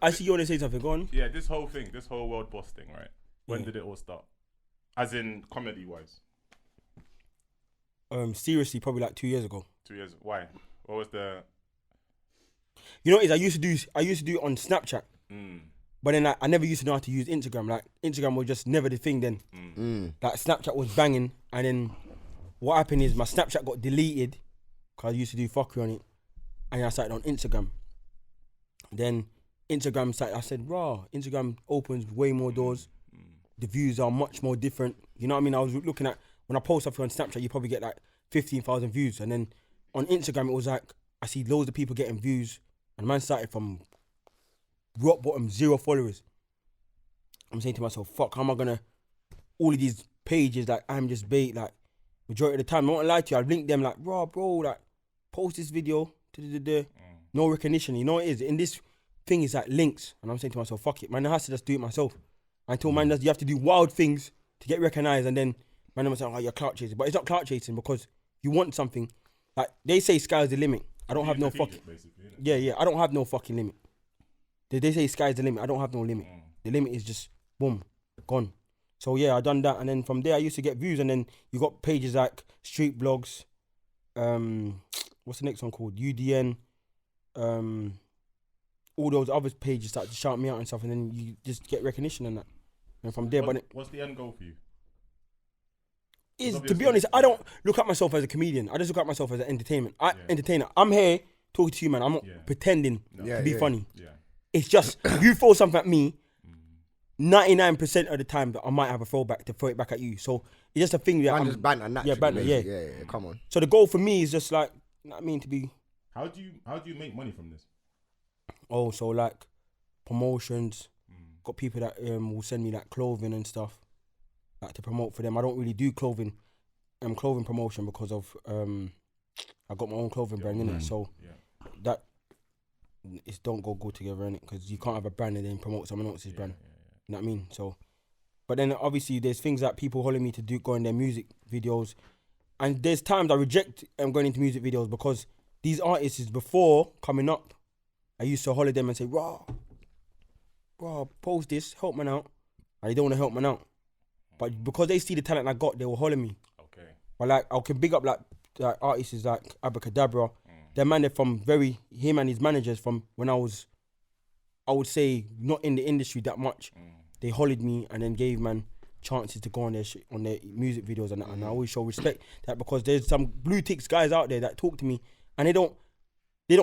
I see you want to say something. Go on. Yeah, this whole world boss thing, right? When did it all start? As in comedy wise. Seriously, probably like 2 years ago. 2 years. Why? What was the? You know what it is? I used to do it on Snapchat. But then I never used to know how to use Instagram. Like Instagram was just never the thing then. Like Snapchat was banging, and then what happened is my Snapchat got deleted because I used to do fuckery on it, and then I started on Instagram. Then Instagram started. I said, "Raw, Instagram opens way more doors. The views are much more different." You know what I mean? I was looking at when I post something on Snapchat, you probably get like 15,000 views, and then on Instagram it was like I see loads of people getting views, and man started from rock bottom, 0 followers. I'm saying to myself, fuck, how am I gonna, all of these pages, like, I'm just bait, like, majority of the time, I won't lie to you, I've linked them, like, bro, like, post this video, no recognition, you know what it is? In this thing, is like links, and I'm saying to myself, fuck it, man, I have to just do it myself. Until man, you have to do wild things to get recognized, and then, man, I'm saying, oh, you're clout chasing, but it's not clout chasing, because you want something, like, they say sky's the limit, I don't have no fucking, yeah, I don't have no fucking limit. They say sky's the limit. I don't have no limit. The limit is just boom, gone. So yeah, I done that, and then from there I used to get views, and then you got pages like Street Blogs, what's the next one called? UDN, all those other pages start to shout me out and stuff, and then you just get recognition and that. And from there, what's the end goal for you? To be honest, I don't look at myself as a comedian. I just look at myself as an entertainer. I'm here talking to you, man. I'm not pretending to be funny. Yeah. It's just, you throw something at me, 99% of the time that I might have a throwback to throw it back at you. So it's just a thing that I'm just banter naturally. Yeah, banter, yeah, come on. So the goal for me is just like, you know what I mean, to be. How do you make money from this? Oh, so like promotions. Got people that will send me like clothing and stuff, like to promote for them. I don't really do clothing promotion because of I got my own clothing brand in it. So that. It's don't go together, innit? Because you can't have a brand and then promote someone else's brand. You know what I mean? So, but then obviously there's things that people holler me to do, go in their music videos, and there's times I reject going into music videos because these artists is before coming up, I used to holler them and say, raw, post this, help man out. And they don't want to help man out, but because they see the talent I got, they will holler me. Okay. But like I can big up like artists like Abracadabra. They're man, they're from him and his managers from when I would say, not in the industry that much. They hollered me and then gave man chances to go on their music videos and that. And I always show respect that because there's some blue ticks guys out there that talk to me and they don't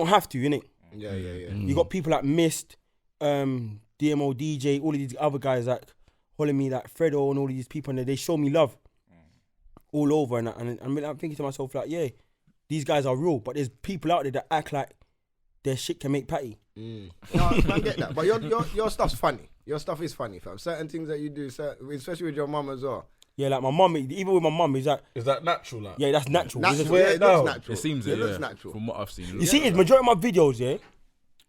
have to, innit? Yeah. You got people like Mist, DMODJ, all of these other guys that holler me, like Fredo and all of these people, and they show me love all over and that. And I'm thinking to myself like, yeah, these guys are real, but there's people out there that act like their shit can make patty. No, I get that. But your stuff's funny. Your stuff is funny, fam. Certain things that you do, especially with your mum as well. Yeah, like my mum, even with my mum, is that natural? Like? Yeah, that's natural. It looks natural. It seems it looks natural. From what I've seen. You see, it's majority of my videos,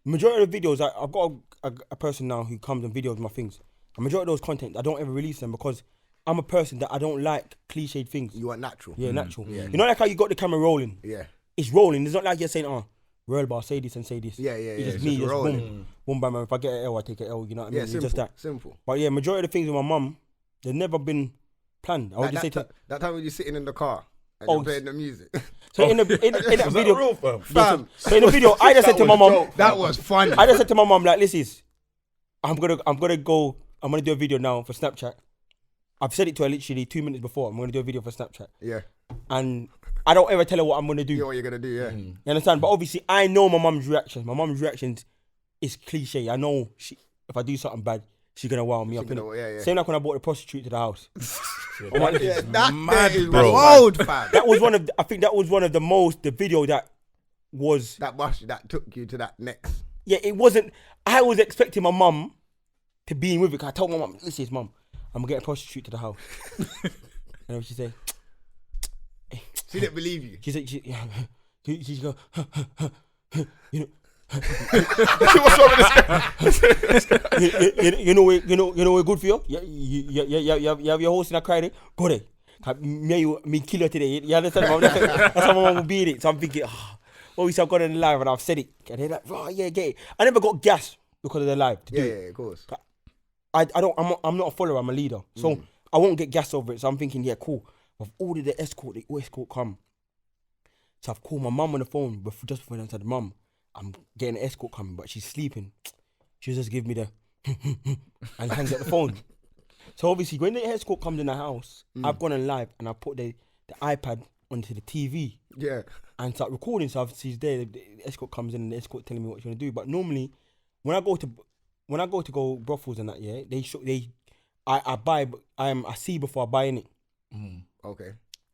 majority of the videos, I've got a person now who comes and videos my things. A majority of those content, I don't ever release them because I'm a person that I don't like cliched things. You want natural. Yeah, natural. Yeah. You know like how you got the camera rolling? Yeah. It's rolling. It's not like you're saying, real bar, say this and say this. Yeah. It's just me, just boom, boom, bam. If I get an L, I take an L. You know what I mean? Yeah, simple, it's just that. Simple. But yeah, majority of the things with my mum, they've never been planned. I would just say that time when you're sitting in the car and you're playing the music. So in that video, real, fam. So in the video, I just said to my mum, that was funny. I just said to my mum, like, listen, I'm gonna do a video now for Snapchat. I've said it to her literally 2 minutes before. I'm gonna do a video for Snapchat. Yeah. And I don't ever tell her what I'm gonna do. You know what you're gonna do, yeah. You understand? But obviously, I know my mum's reaction. My mum's reactions is cliche. I know if I do something bad, she's gonna wow me up. Yeah. Same like when I brought a prostitute to the house. That is wild, fam. That was one of. I think that was one of the video that was that took you to that next. Yeah, it wasn't. I was expecting my mum to be in with it. Cause I told my mum, listen, mum, I'm gonna get a prostitute to the house. And what she said? She didn't believe you. She said, she go, you know. What's wrong with this guy? You know we're good for you. You have your horse in a cry. Go there. Me kill her today. You understand? That's how my mum will be in it. So I'm thinking, obviously I've got it in live and I've said it. And they're like, oh yeah, get it. I never got gas because of the live to do Yeah, it. yeah, of course. I'm not a follower, I'm a leader. So I won't get gas over it. So I'm thinking, yeah, cool. I've ordered the escort come. So I've called my mum on the phone just before I said, Mum, I'm getting an escort coming, but she's sleeping. She just give me the and hangs up the phone. So obviously when the escort comes in the house, I've gone on live and I put the iPad onto the TV. Yeah. And start recording. So she's there, the escort comes in and the escort telling me what she's gonna do. But normally when I go to go brothels and that, yeah, I see before I buy in it. Okay.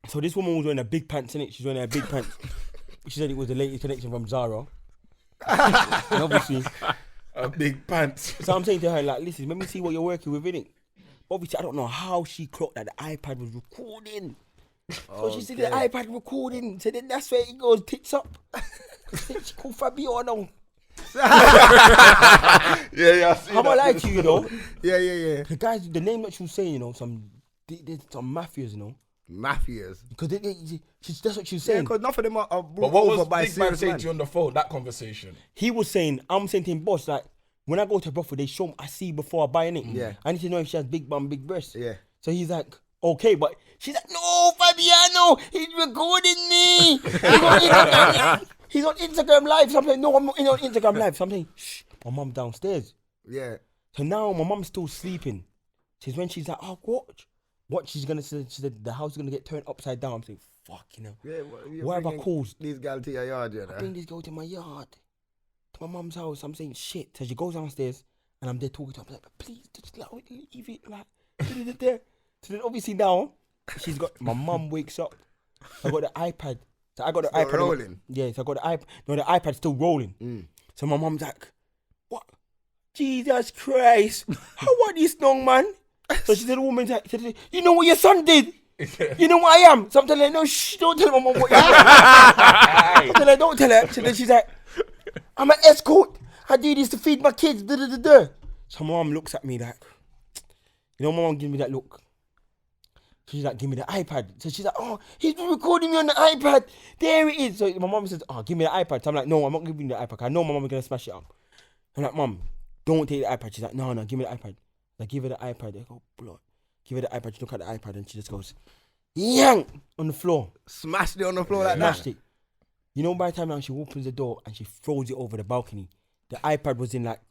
So this woman was wearing a big pants in it. She's wearing a big pants. She said it was the latest collection from Zara. And obviously, A big pants. so I'm saying to her like, listen, let me see what you're working with in it. Obviously, I don't know how she clocked that the iPad was recording. So she said the iPad recording. So then that's where it goes, tits up. She called Fabiano. Yeah, I see How am I that. lying to you, you know? Yeah. The guys, the name that she was saying, you know, there's some mafias, you know. Mafias. Because that's what she was Yeah, saying. because none of them are But brought what over was by Big Man serious saying man. to you on the phone, that conversation? He was saying, I'm saying to him, boss, like, when I go to a brothel, they show me, I see before I buy in it. Yeah. I need to know if she has big bum, big breasts. Yeah. So he's like, okay, but she's like, no, Fabiano, he's recording me. He's on Instagram Live. So I'm like, no, I'm not on Instagram Live. So I'm saying, shh, my mum downstairs. Yeah. So now my mum's still sleeping. She's when she's like, oh, what she's gonna say, she said the house is gonna get turned upside down. I'm saying, fuck, you know. Yeah, well, you're What have I bringing caused? these girls to your yard, you know. Bring this girl to my yard, to my mum's house. I'm saying shit. So she goes downstairs and I'm there talking to her. I'm like, please, just leave it, like, there. So then obviously now, she's got, my mum wakes up. I got the iPad. So I got the Still iPad. rolling? Yeah, so I got the iPad. No, the iPad's still rolling. So my mum's like, what? Jesus Christ. How are this young man? So she said, the woman's like, you know what your son did? You know what I am? So I'm telling her, no, shh, don't tell my mum what you are. I'm telling her, don't tell her. So then she's like, I'm an escort. I do this to feed my kids. So my mum looks at me like, you know, my mum gives me that look. She's like, give me the iPad. So she's like, oh, he's been recording me on the iPad. There it is. So my mum says, oh, give me the iPad. So I'm like, no, I'm not giving you the iPad. I know my mum is going to smash it up. I'm like, mum, don't take the iPad. She's like, no, give me the iPad. I give her the iPad. I go, blood. Give her the iPad. She look at the iPad and she just goes, yank on the floor. Smashed it on the floor like Smashed that. it. You know, by the time now she opens the door and she throws it over the balcony, the iPad was in like,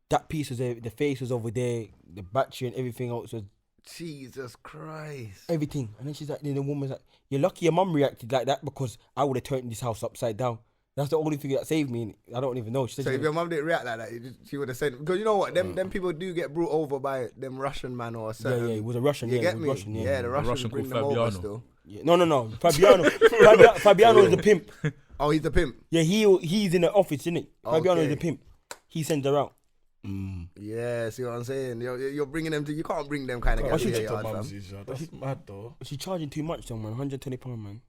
that piece was there, the face was over there, the battery and everything else was Jesus Christ. everything. And then she's like, then the woman's like, you're lucky your mum reacted like that because I would have turned this house upside down. That's the only thing that saved me. I don't even know. She said So if your mum didn't react like that, she would have said, because you know what, them people do get brought over by them Russian man or something. yeah, it was a Russian. You yeah, get it was me? Russian. Yeah, Yeah, the Russians Russian bring called them over Fabiano. still. Yeah. No. Fabiano is the pimp. Oh, he's the pimp. Yeah, he's in the office, isn't it? Fabiano is Okay. the pimp. He sends her out. Yeah, see what I'm saying? You're bringing them to, you can't bring them kind of guys to your yard, fam. That's mad though. She's charging too much though, man. £120, man.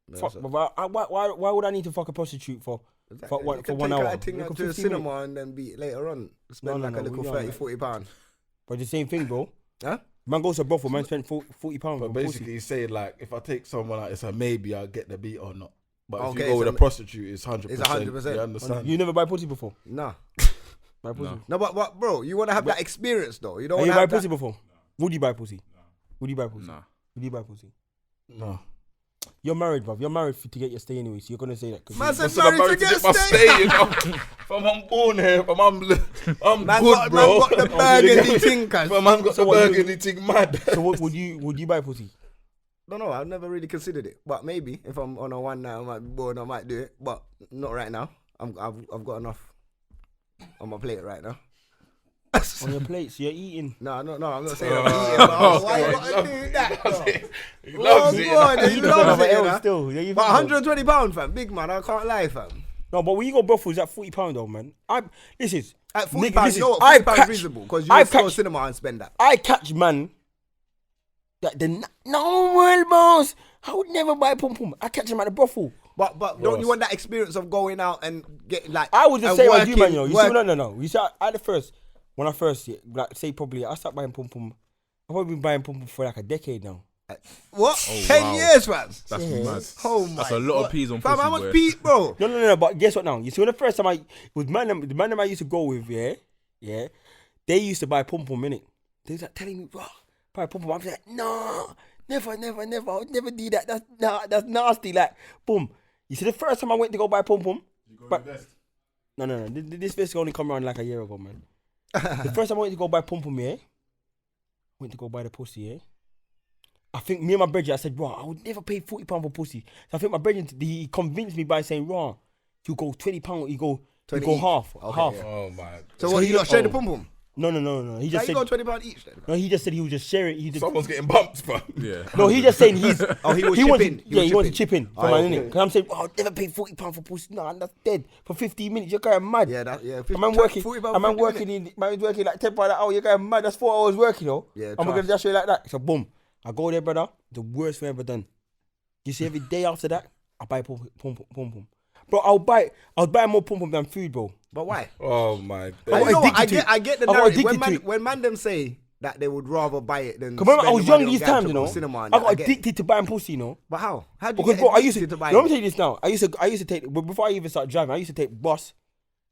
No, Fuck, so- but why would I need to fuck a prostitute for Exactly. one- You for can 1 take hour? her thing Look out at to the 15 cinema and then be later on. Spend No, like a little we are, 30, man. 40 pounds. But the same thing, bro. Huh? Man goes to brothel, man spent £40 But on basically, pussy. he's saying like, if I take someone out, it's a maybe I'll get the beat or not. But if Okay, you go with so a prostitute, it's 100%. it's 100%. You understand? You never buy pussy before? Nah. Buy pussy? No, but bro, you want to have that experience though. You don't Have want you to buy have pussy that. before? Would you buy pussy? Would you buy pussy? Nah. Would you buy pussy? No. You're married, bruv. You're married to get your stay anyway, so you're gonna say that. 'cause Man you- said Listen, I'm married to married get stay. stay, you know. From I'm born here, from I'm Man good, got, bro. man got the burgundy thing, cuz. From man got So the what, burgundy thing mad. so what would you buy pussy? Don't know. I've never really considered it, but maybe if I'm on a one night, I might be bored. I might do it, but not right now. I've got enough on my plate right now. On your plate, so you're eating. No, I'm not saying I'm eating. But why you gotta do that? though? He loves Oh, it. God, you know. he loves it, you know. Still, yeah, you But think so? £120, fam, big man. I can't lie, fam. No, but when you go brothel, it's at £40 though, man. This is At nigga, £40, this you know what? I've £40 catch- reasonable because you I've can go catch- cinema and spend that. I catch man that the no world boss. I would never buy pum pum. I catch him at the brothel. But don't you want that experience of going out and getting like? I was the and same as you, man. working- You know, you work- see, no. You see, when I first, like, say probably, I started buying pum pum. I've probably been buying pum pum for like a decade now. What? Oh, 10 wow. years, fam. That's mad. Oh my. That's a lot of God. peas on Fam, pussy, how much boy. pee, bro? No. But guess what now? You see, when the first time with the man I used to go with, yeah, they used to buy pom pom, innit? They was like telling me, bro, buy pom pom. I'm like, no, never. I would never do that. That's nasty. Like, boom. You see, the first time I went to go buy pom pom. No. This vest only come around like a year ago, man. The first time I went to go buy pom pom, yeah. Went to go buy the pussy, yeah. I think me and my brother, I said, bro, I would never pay £40 for pussy. So I think my brother, he convinced me by saying, bro, you go £20, you go half. Okay, half. yeah. Oh my. So what, you not share the pum pum? No. He just You said, go £20 each then? no, he just said he would just share it. He just, Someone's getting bumped, bro. Yeah. no, he just saying he's. Oh, he was wants chipping. to, he wants to chip in for Oh, man, okay. innit? Because I'm saying, oh, I'll never pay £40 for pussy. No, that's dead. For 15 minutes, you're going mad. Yeah, that, yeah. A man working, £40 a man 50 working minutes. working like 10 pounds an hour. You're going mad. That's 4 hours working, yo. Yeah, I'm gonna trust. just show you like that. So boom, I go there, brother. The worst thing I ever done. You see, every day after that, I buy pom pom. Bro, I was buying more pom pom than food, bro. But why? Oh my. But you got know what? addicted to it. I get the I got narrative. addicted to it. When man them say that they would rather buy it than Cause remember, I spend was the money young on these gas times, to you go know. to cinema and I that, got get it. addicted to buying pussy, you know. But how? How do you Because get bro, I used addicted to. buy Let me it? tell you this now. I used to take before I even started driving. I used to take bus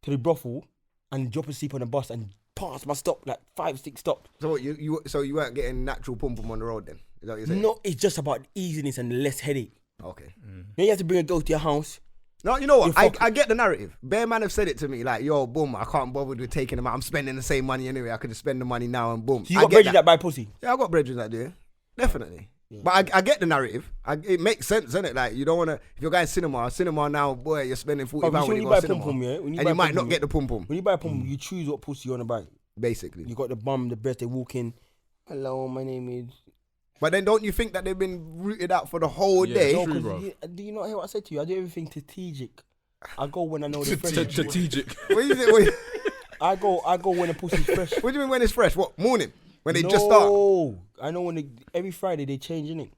to the brothel and drop asleep on the bus and pass my stop like 5-6 stops. So what, you weren't getting natural pum pum on the road then? Is that what you're saying? No, it's just about easiness and less headache. Okay. You have to bring a girl to your house. No, you know what? You I get the narrative. Bear man have said it to me like, yo, boom, I can't bother with taking them out. I'm spending the same money anyway. I could just spend the money now and boom. So you I got get bridges that buy pussy. Yeah, I got bridges that do. Definitely. But I get the narrative. It makes sense, doesn't it? Like, you don't want to, if you're going cinema now, boy, you're spending £40 But when you you go buy cinema. pom pom, yeah. When And you might not get the pum pum, When you buy pom pom, you choose what pussy you want to buy. basically. You got the bum, the breast. They walk in. Hello, my name is. But then don't you think that they've been rooted out for the whole Yeah, day? true, 'Cause bro. do you not hear what I said to you? I do everything strategic. I go when I know the fresh. Strategic. What is it? What, I go when the pussy's fresh. what do you mean when it's fresh? What, morning? When they just start? No, I know every Friday they change, innit?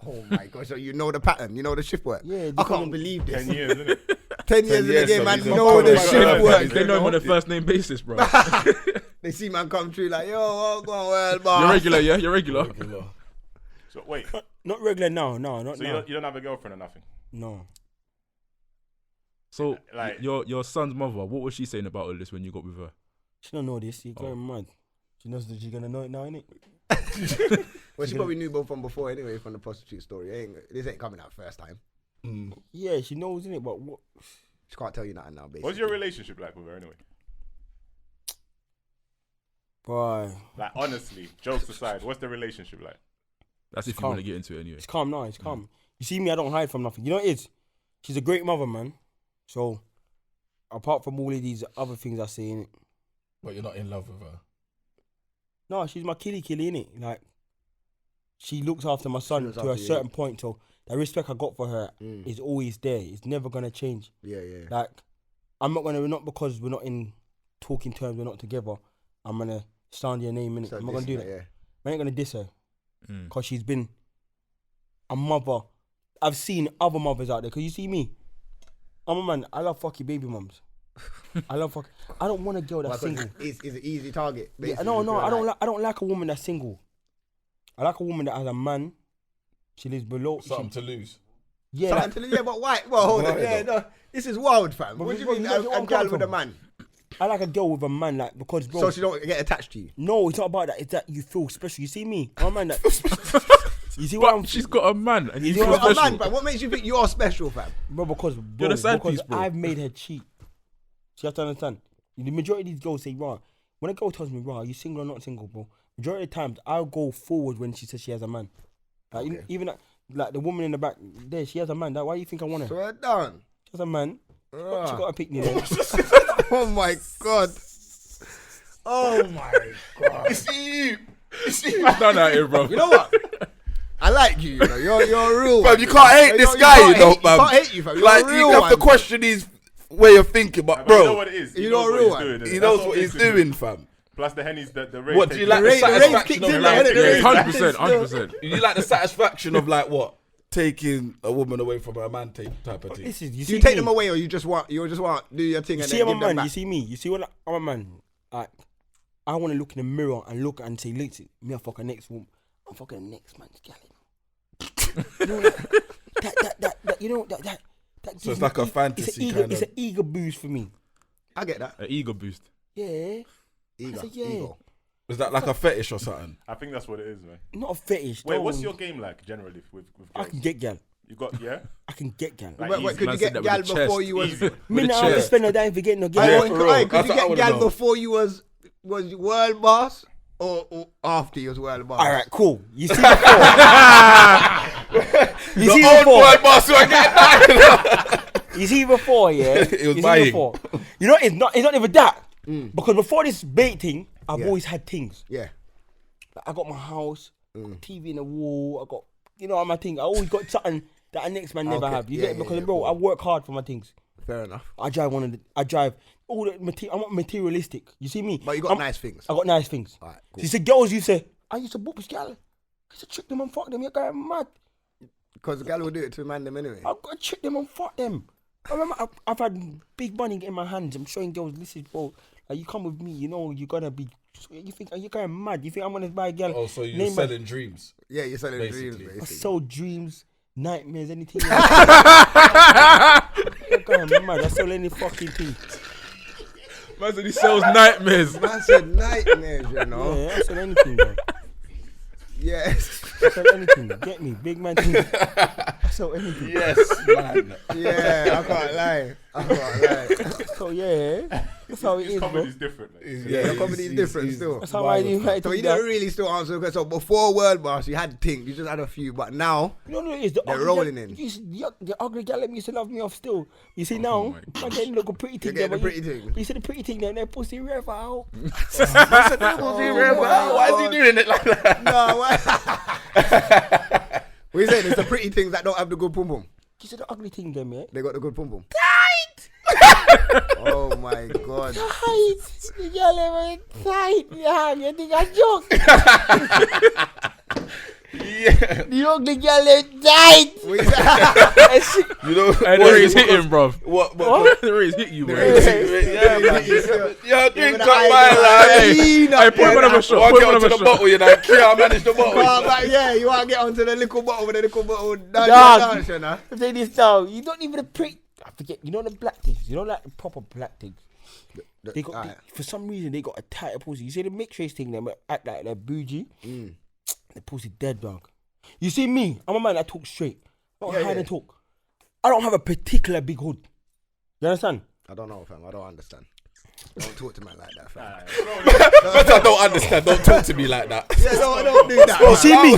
Oh my gosh, so you know the pattern, you know the shift work. Yeah, I can't believe this. 10 years, isn't it? 10 years in the years, game, so man, he's know on the fire. shift Yeah, work. They know him on a first name basis, bro. They see man come through like, yo, what's going well, You're boss? regular, yeah? You're regular. So wait, Not regular now, no, not so now. you don't have a girlfriend or nothing? No. So, Like- your son's mother, what was she saying about all this when you got with her? She don't know this. She's going mad. She knows that she's gonna know it now, innit? Well, she probably knew both from before anyway, from the prostitute story. This ain't coming out first time. Yeah, she knows, innit? But what? She can't tell you nothing now, basically. What's your relationship like with her anyway? Boy, Like, honestly, jokes aside, what's the relationship like? That's if you calm. want to get into it anyway. it's calm now. It's calm. You see me, I don't hide from nothing. You know what it is? She's a great mother, man. So, apart from all of these other things I say, innit? But you're not in love with her. No, she's my killy, innit? Like, she looks after my son looks to a after you. certain point. So, the respect I got for her Mm. is always there. It's never gonna change. Yeah. Like, not because we're not in talking terms, we're not together, I'm gonna stand your name in it. So I'm not gonna do this, that. yeah. I ain't gonna diss her Mm. because she's been a mother. I've seen other mothers out there. Cause you see me, I'm a man. I love fucking baby mums. I love fuck. I don't want a girl that's Well, 'cause single. It's an easy target. Yeah, basically, no, if you're I don't like- like. I don't like a woman that's single. I like a woman that has a man. She lives below. Something to lose. Yeah, like, Yeah, but why? Well, hold on. Why Yeah, though? no. This is wild, fam. But What do you bro, mean? you know where A I'm girl coming with a from. man. I like a girl with a man. Like because bro. So she don't get attached to you. No, it's not about that. It's that you feel special. You see me, I'm a man that. You see what I'm? But she's got a man and you You feel got You're a special. man, fam. What makes you think you're special, fam? Bro, because You're the side because piece, bro. I've made her cheat. So you have to understand. The majority of these girls say, "Right." When a girl tells me, "Right, are you single or not single, bro?" Majority of the times, I'll go forward when she says she has a man. Like Okay. even like the woman in the back there, she has a man. Like, why do you think I want her? So we're done. She has a man. She got a pick me there. Oh my god. Oh my god. No, no, here, bro. You know what? I like you. You know, you're a real. Fam, one, you can't hate know. this You guy, can't you know, hate- fam. You can't hate you, fam. You're Like, a real you have one. to question his way of thinking, but But you know bro, what it is. You He know knows a what real he's one. doing, he innit? knows That's what he's makes him- doing, fam. Plus the henny's the rage. What do you takes like? him. The rage satisfaction kicked of in, like, innit? The rage- 100%, 100%. you like the satisfaction of like what? Taking a woman away from her man type of thing. This is you Do see you take me? them away, or you just want do your thing You and see, then I'm a give them man. back? You see me. You see when I'm a man. Like I want to look in the mirror and look and say, "Look, me I fuck a next woman." I'm fucking the next man's gal. You know that, you know that. So it's like a fantasy kind It's of. an ego boost for me. I get that. An ego boost. Yeah. Ego. I said, yeah. Ego. Is that like a fetish or something? I think that's what it is, man. Not a fetish. Wait, don't- what's your game like generally with I girls? can get gal. You got yeah. I can get gal. Like Wait, easy. could Man you said get that gal with the before chest. you was? Easy. Me the now, I chest. spend a dime for getting no gal. Could That's you what I get wanna gal know. before you was world boss or after you was world boss? All right, cool. You see before. You see Old before. boy boss, I get that. You see before, yeah. It was You see buying. before. You know, it's not even that. Because before this bait thing, I've always had things. Yeah. Like, I got my house, TV in the wall. I got, you know, my thing. I always got something that a next man never Okay. have. You Yeah, get it? yeah, Because yeah, bro, cool. I work hard for my things. Fair enough. I drive all the material. I'm not materialistic. You see me? But you got nice things. I got nice things. Alright, cool. So you see, girls, you say, I used to book this gal. I used to trick them and fuck them. You're going mad. Because the gal will do it to man them anyway. I've got to trick them and fuck them. I remember I've had big money in my hands. I'm showing girls, listen, bro, like you come with me, you know, you're gonna be. You think you're going mad? You think I'm gonna buy a girl? Oh, so you're name my- selling dreams. Yeah, you're selling Basically. dreams, I basically. sold dreams, nightmares, anything. You're going mad. I sold any fucking thing. Man said he sells nightmares. Man said nightmares, you know. Yeah, I sold anything, bro. Yes. I sold anything. Get me, big man thing. I sold anything. Yes, man. Yeah, I can't lie. So yeah, that's how it His is, bro. comedy's different. Like. Yeah, your comedy is different still. That's how I do. So you didn't really still answer the question. So before World Boss, you had things, you just had a few, but now You know what it is? The They're ugly rolling gal- in. you see, the ugly gal them used to love me off still. You see now, I'm getting little pretty thing. getting there, the but pretty thing. You see the pretty thing there, their pussy rev out. Why is he doing it like that? no, why? What you saying? It's the pretty things that don't have the good pum pum. You see the ugly thing there, mate? They got the good pum pum. Oh my god. Tight! The girl ever tight. Yeah, you think I joke? Yeah. The ugly girl is tight. What you say? You know, And the rays hit him, bro. What? The rays hit you, bro. Yeah, man. Yo, drink the up eye, my the life. eye. Hey, put him another shot. I'll Put get him onto another the shot. bottle, you know. Can't manage the bottle. Oh, but yeah, you want to get onto the little bottle with the little bottle. Dog. Dance, you know? Take this down. You don't even the pretty. I forget. You know the black things. You know like the proper black things. They got Alright. for some reason they got a tighter pussy. You see the mixed race thing, them act like they're bougie. Mm. The pussy dead, dog. You see me, I'm a man that talks straight. I don't Yeah, hide yeah. and talk. I don't have a particular big hood. You understand? I don't know, fam. I don't understand. Don't talk to me like that, fam. But I don't understand. Don't talk to me like that. Yeah, don't do that. You man. see me?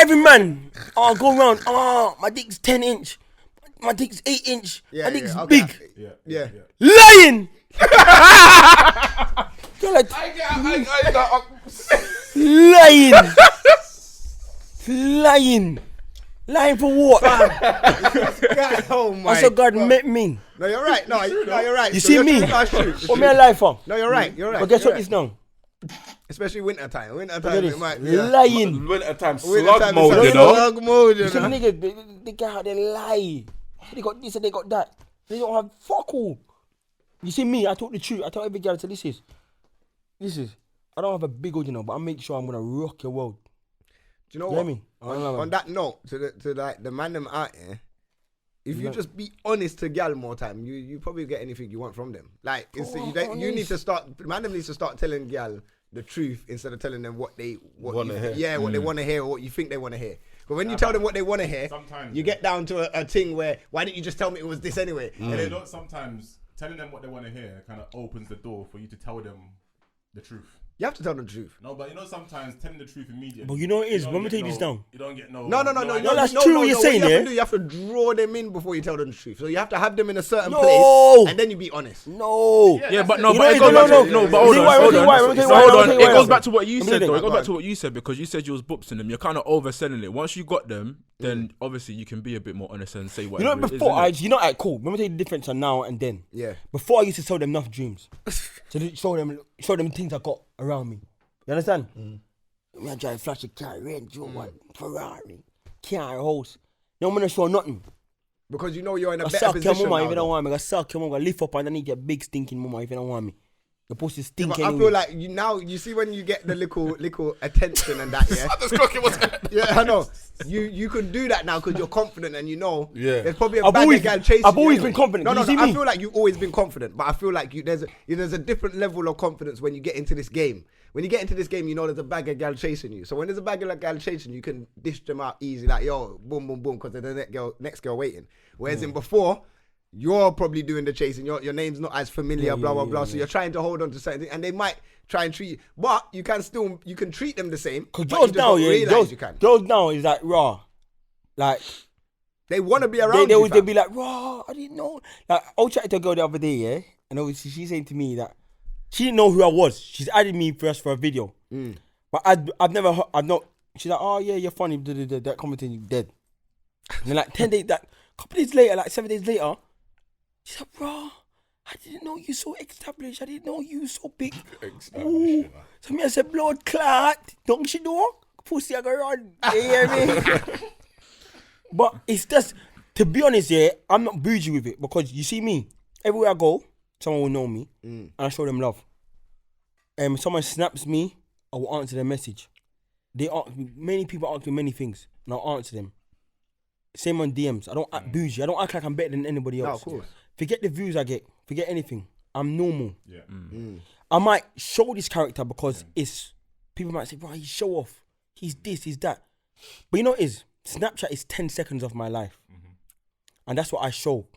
Every man, go around. My dick's 10 inch. My dick's 8 inch. My dick's okay. big. Yeah. Lying. You're like, lying. Lying for what? God, oh my. Also, God God. met me. No, you're right. No, you're right. You So see you're me? true. That's true. It's What true. me a lie for? No, you're right. You're right. But guess you're what right. this now? Especially winter time. Winter Look time, at it this. might. Yeah. Lying. Winter time, Winter slug time, mode, it's you know. Slug mode, you You see the know. niggas, they get out there lie. They got this and they got that. They don't have fuck all. You see me, I talk the truth. I tell every girl, this is. I don't have a big old, you know, but I make sure I'm gonna rock your world. Do you know You what? know what I mean? On that note, to like the man them out here, if you just be honest to gal more time, you probably get anything you want from them. Like you need to start. Man them needs to start telling gal the truth instead of telling them what they Wanna hear. Yeah, what they want to hear or what you think they want to hear. But when you tell them what they want to hear, Sometimes, you yeah. get down to a thing where why didn't you just tell me it was this anyway? And And then, then sometimes telling them what they want to hear kind of opens the door for you to tell them the truth. you have to tell them the truth. No, but you know sometimes telling the truth immediately. But you know what it is, don't let me get take this down. You don't get no. No, that's true what you're no, saying, you have yeah? to do, you have to draw them in before you tell them the truth. So you have to have them in a certain No. place, and then you be honest. No. Yeah, but no, You but know it it, goes no, back no, to no. no, but hold See on, why, hold see on, why, hold see why, on. see It why. goes back to what you said, though. It goes Go back to on. what you said because you said you was boopsing them. You're kind of overselling it. Once you got them, then obviously you can be a bit more honest and say what. You know, it is, before innit? you know, alright, cool. Let me tell you the difference on now and then. Yeah. Before I used to tell them enough dreams, so they show them things I got around me. You understand? Me I drive flash a car, Range Rover, Ferrari, car, house. No man show nothing. Because you know you're in a I better suck your position mama now, if you don't though. want me. I suck your mama. Lift up underneath your big stinking mama if you don't want me. Your pussy But stinking. I feel like you see when you get the little attention and that, yeah. Yeah, I know. You can do that now because you're confident and you know. Yeah. There's probably a I've bag always- of gal chasing I've you always anyway. been confident. No, Do you see I me? feel like you've always been confident, but I feel like there's a different level of confidence when you get into this game. When you get into this game, you know there's a bag of gal chasing you. So when there's a bag of gal chasing you, you can dish them out easy, like yo, boom, boom, boom, because there's the next girl waiting. Whereas in before, you're probably doing the chasing. Your name's not as familiar, blah blah blah. So you're trying to hold on to something, and they might try and treat you, but you can treat them the same. Because but you girls just now, don't yeah, realise you can. girls now is like raw, like They want to be around they you. always fam. be like raw. I didn't know. Like I was chatting to a girl the other day, yeah, and obviously she's saying to me that she didn't know who I was. She's added me first for a video, but I've never heard, I've not. She's like, oh yeah, you're funny. That commenting, you dead. And then like 10 days, that couple days later, like 7 days later, she's like, bro, I didn't know you so established. I didn't know you so big. Ooh. So me I said, blood clot. Don't you know? Pussy I go run. You hear me? But it's just, to be honest, yeah, I'm not bougie with it because you see me, everywhere I go, someone will know me and I show them love. If someone snaps me, I will answer their message. Many people ask me many things and I'll answer them. Same on DMs. I don't act bougie. I don't act like I'm better than anybody else. No, of course. Forget the views I get. Forget anything. I'm normal. Yeah. I might show this character because it's people might say, bro, he's show off. He's this, he's that. But you know what it is? Snapchat is 10 seconds of my life. And that's what I show.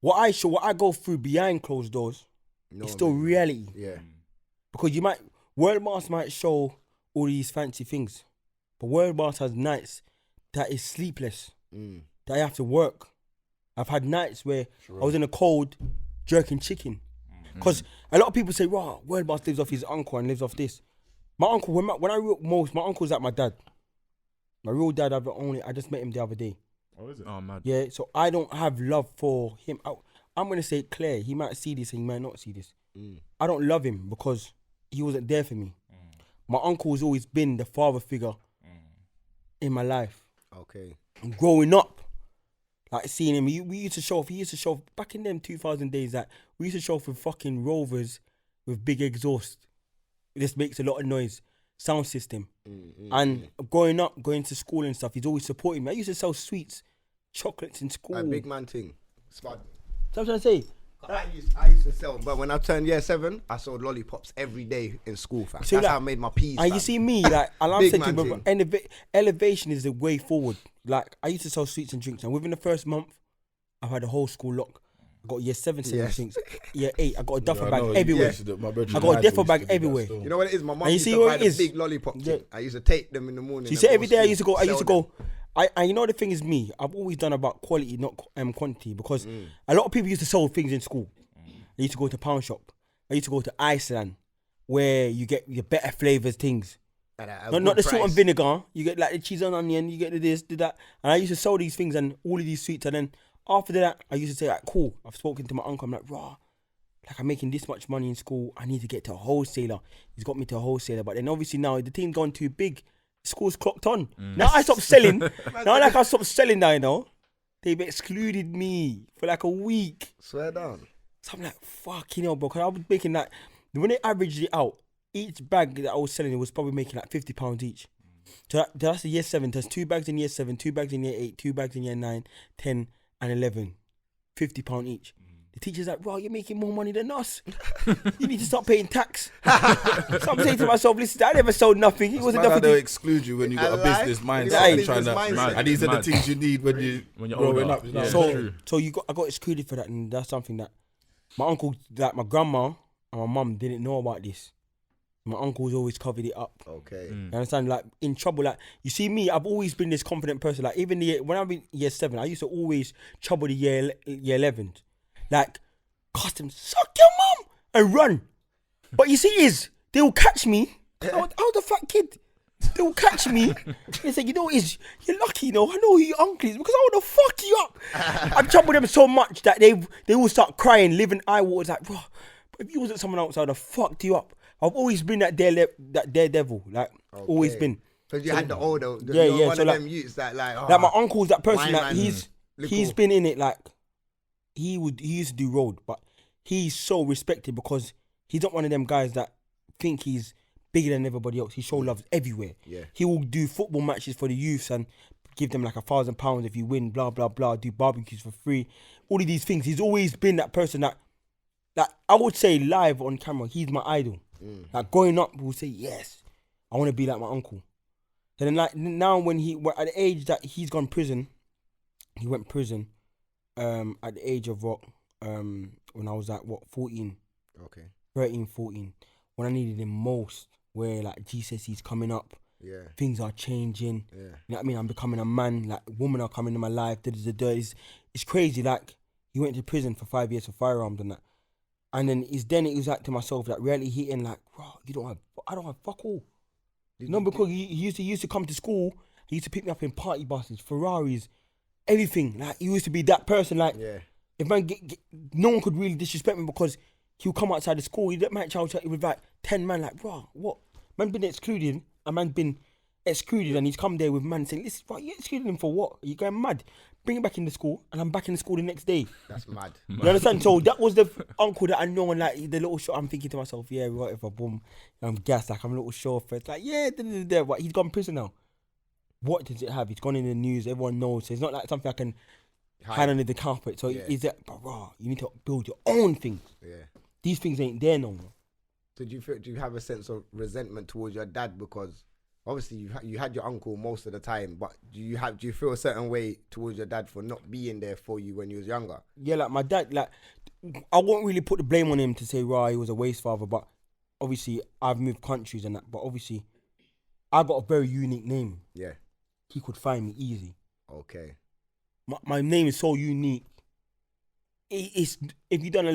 What I go through behind closed doors is still reality. Yeah. Because World Boss might show all these fancy things. But World Boss has nights that is sleepless. That I have to work. I've had nights where I was in the cold jerking chicken. Because a lot of people say, wow, World Boss lives off his uncle and lives off this. My uncle, when I wrote most, my uncle's like my dad. My real dad, I just met him the other day. Oh, is it? Oh, mad. Yeah, so I don't have love for him. I'm going to say it clear. He might see this and he might not see this. I don't love him because he wasn't there for me. My uncle has always been the father figure in my life. Okay. And growing up, like seeing him, we used to show off. He used to show off back in them 2000 days. That we used to show off with fucking Rovers with big exhaust. This makes a lot of noise. Sound system. And growing up, going to school and stuff, he's always supporting me. I used to sell sweets, chocolates in school. A big man thing. Spud. So I'm trying to say. I used to sell, but when I turned year 7, I sold lollipops every day in school, fam. See, That's like, how I made my peas. And you fam. see me, like, and I'm Big saying to man you, bro, elevation is the way forward. Like, I used to sell sweets and drinks, and within the first month, I've had a whole school lock. I got year 7 selling Yes. drinks. Year 8, I got a duffel I bag know, everywhere. I I got a duffel bag everywhere. You know what it is? My mum And you used see to what buy it the is? big lollipop Yeah. thing. I used to take them in the morning. So you and see, go every day I school, used to go, sell them. and you know the thing is me, I've always done about quality, not quantity, because a lot of people used to sell things in school. I used to go to pound shop. I used to go to Iceland, where you get your better flavors things. At a Not good the salt and price. vinegar. You get like the cheese and onion. You get the this, the that. And I used to sell these things and all of these sweets. And then after that, I used to say like, cool. I've spoken to my uncle. I'm like, raw. Like I'm making this much money in school. I need to get to a wholesaler. He's got me to a wholesaler. But then obviously now the team's gone too big. School's clocked on. Now I stopped selling. Now like I stopped selling now, you know. They've excluded me for like a week. Swear down. So I'm like, fucking hell, bro. Because I was making like, when they averaged it out, each bag that I was selling, it was probably making like £50 each. So that's the year 7. There's 2 bags in year 7, 2 bags in year 8, 2 bags in year 9, 10, and 11. £50 each. The teacher's like, bro, you're making more money than us. You need to start paying tax. So I'm saying to myself, listen, I never sold nothing. It wasn't They'll nothing. exclude you when you got a lie. business When you mindset. got a and trying business to, mindset. and these are the Mad. things you need when you're growing older. up. You know? Yeah. So I got excluded for that, and that's something that my uncle, like my grandma and my mum didn't know about this. My uncle's always covered it up. Okay. You understand? Like in trouble, like you see me, I've always been this confident person. Like even when I'm in year 7, I used to always trouble the year 11. Like, custom, suck your mum and run. But you see, they will catch me. I was a fat kid. They will catch me. They say, you know, you're lucky, you know. I know who your uncle is because I want to fuck you up. I've troubled them so much that they will start crying, living eye waters. Like, bro, but if you wasn't someone else, I would have fucked you up. I've always been that daredevil, like always been. Because you had the older, Yeah, you're yeah, one so of like- them youths that like, oh, Like my uncle's that person, my like man, he's little- been in it. Like he used to do road, but he's so respected because he's not one of them guys that think he's bigger than everybody else. He show love everywhere. Yeah. He will do football matches for the youths and give them like £1,000 if you win, blah, blah, blah, do barbecues for free. All of these things. He's always been that person that I would say live on camera, he's my idol. Like growing up, we'll say, yes, I want to be like my uncle. And then like now when at the age that he's gone prison, he went prison at the age of when I was like 14. Okay. 13, 14. When I needed him most, where like GCSE's coming up. Yeah. Things are changing. Yeah. You know what I mean? I'm becoming a man. Like women are coming in my life. It's crazy. Like he went to prison for 5 years for firearms and that. And then it was like to myself, like really hitting like, bro, I don't have fuck all. Because he used to come to school. He used to pick me up in party buses, Ferraris, everything. Like he used to be that person. Like if man no one could really disrespect me because he'll come outside the school. He might child with like 10 man. Like bro, what? Man been excluded. A man been excluded, and he's come there with man saying, "Listen, bro, you excluded him for what? Are you going mad? Bring him back in the school, and I'm back in the school the next day." That's mad. You understand? So that was the uncle that I know, and like the little short. I'm thinking to myself, yeah, whatever, boom, I'm gassed. Like I'm a little chauffeur. Like yeah, but he's gone to prison now. What does it have? It's gone in the news. Everyone knows. So it's not like something I can hide under the carpet. So is that, bro? You need to build your own things. Yeah. These things ain't there no more. So do you have a sense of resentment towards your dad because obviously you had your uncle most of the time, but do you feel a certain way towards your dad for not being there for you when you was younger? Yeah, like my dad, like I won't really put the blame on him to say, right, he was a waste father, but obviously I've moved countries and that, but obviously I got a very unique name. Yeah. He could find me easy. Okay. My name is so unique. It's if you don't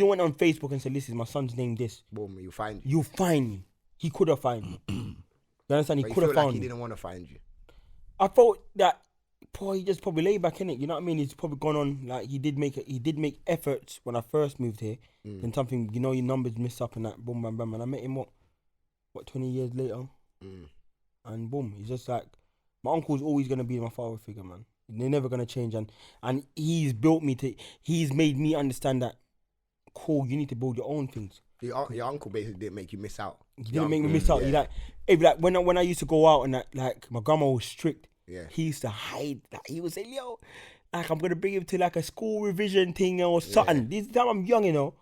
went on Facebook and said, "This is my son's name," Boom, you'll find you. You'll find me. He could have found me. You understand? He But could have found like he me. didn't want to find you. I thought that, he just probably laid back in it. You know what I mean? He's probably gone on like he did make efforts when I first moved here. Then something, your numbers messed up and that. Boom, bam, bam. And I met him 20 years later, and boom, he's just like my uncle's always gonna be my father figure, man. They're never gonna change, and he's he's made me understand that. Cool, you need to build your own things. Your uncle basically didn't make you miss out. He didn't make me miss out. Yeah. He like when I used to go out and that, like my grandma was strict. Yeah. He used to hide. Like he would say, "Yo, like I'm gonna bring him to like a school revision thing or something." This time I'm young,